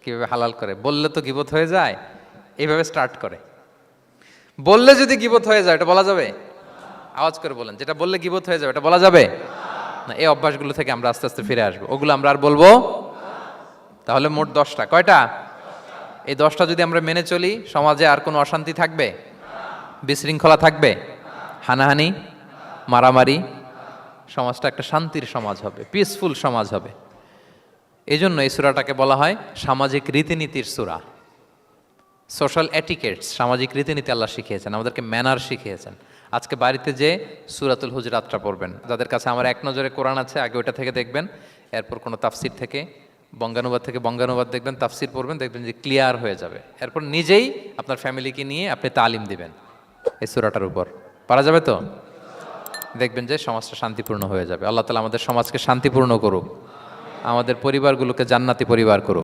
কিভাবে হালাল করে, বললে তো গীবত হয়ে যায়, এইভাবে স্টার্ট করে। বললে যদি গীবত হয়ে যায় এটা বলা যাবে? আওয়াজ করে বলেন, যেটা বললে গীবত হয়ে যাবে এটা বলা যাবে না। এই অভ্যাসগুলো থেকে আমরা আস্তে আস্তে ফিরে আসবো, ওগুলো আমরা আর বলবো। তাহলে মোট 10টা, কয়টা? এই 10টা যদি আমরা মেনে চলি, সমাজে আর কোনো অশান্তি থাকবে? বিশৃঙ্খলা থাকবে? হানাহানি, মারামারি? সমাজটা একটা শান্তির সমাজ হবে, পিসফুল সমাজ হবে। এই জন্য এই সূরাটাকে বলা হয় সামাজিক রীতিনীতির সূরা। সোশ্যাল এটিকেটস, সামাজিক রীতিনীতি আল্লাহ শিখিয়েছেন, আমাদেরকে ম্যানার শিখিয়েছেন। আজকে বাড়িতে যে সূরাতুল হুজরাতটা পড়বেন, যাদের কাছে আমার এক নজরে কোরআন আছে আগে ওইটা থেকে দেখবেন, এরপর কোনো তাফসির থেকে বঙ্গানুবাদ থেকে বঙ্গানুবাদ দেখবেন, তাফসির পড়বেন, দেখবেন যে ক্লিয়ার হয়ে যাবে। এরপর নিজেই আপনার ফ্যামিলিকে নিয়ে আপনি তালিম দিবেন এই সূরাটার উপর। পারা যাবে তো? দেখবেন যে সমাজটা শান্তিপূর্ণ হয়ে যাবে। আল্লাহ তাআলা আমাদের সমাজকে শান্তিপূর্ণ করুক, আমাদের পরিবারগুলোকে জান্নাতি পরিবার করুক।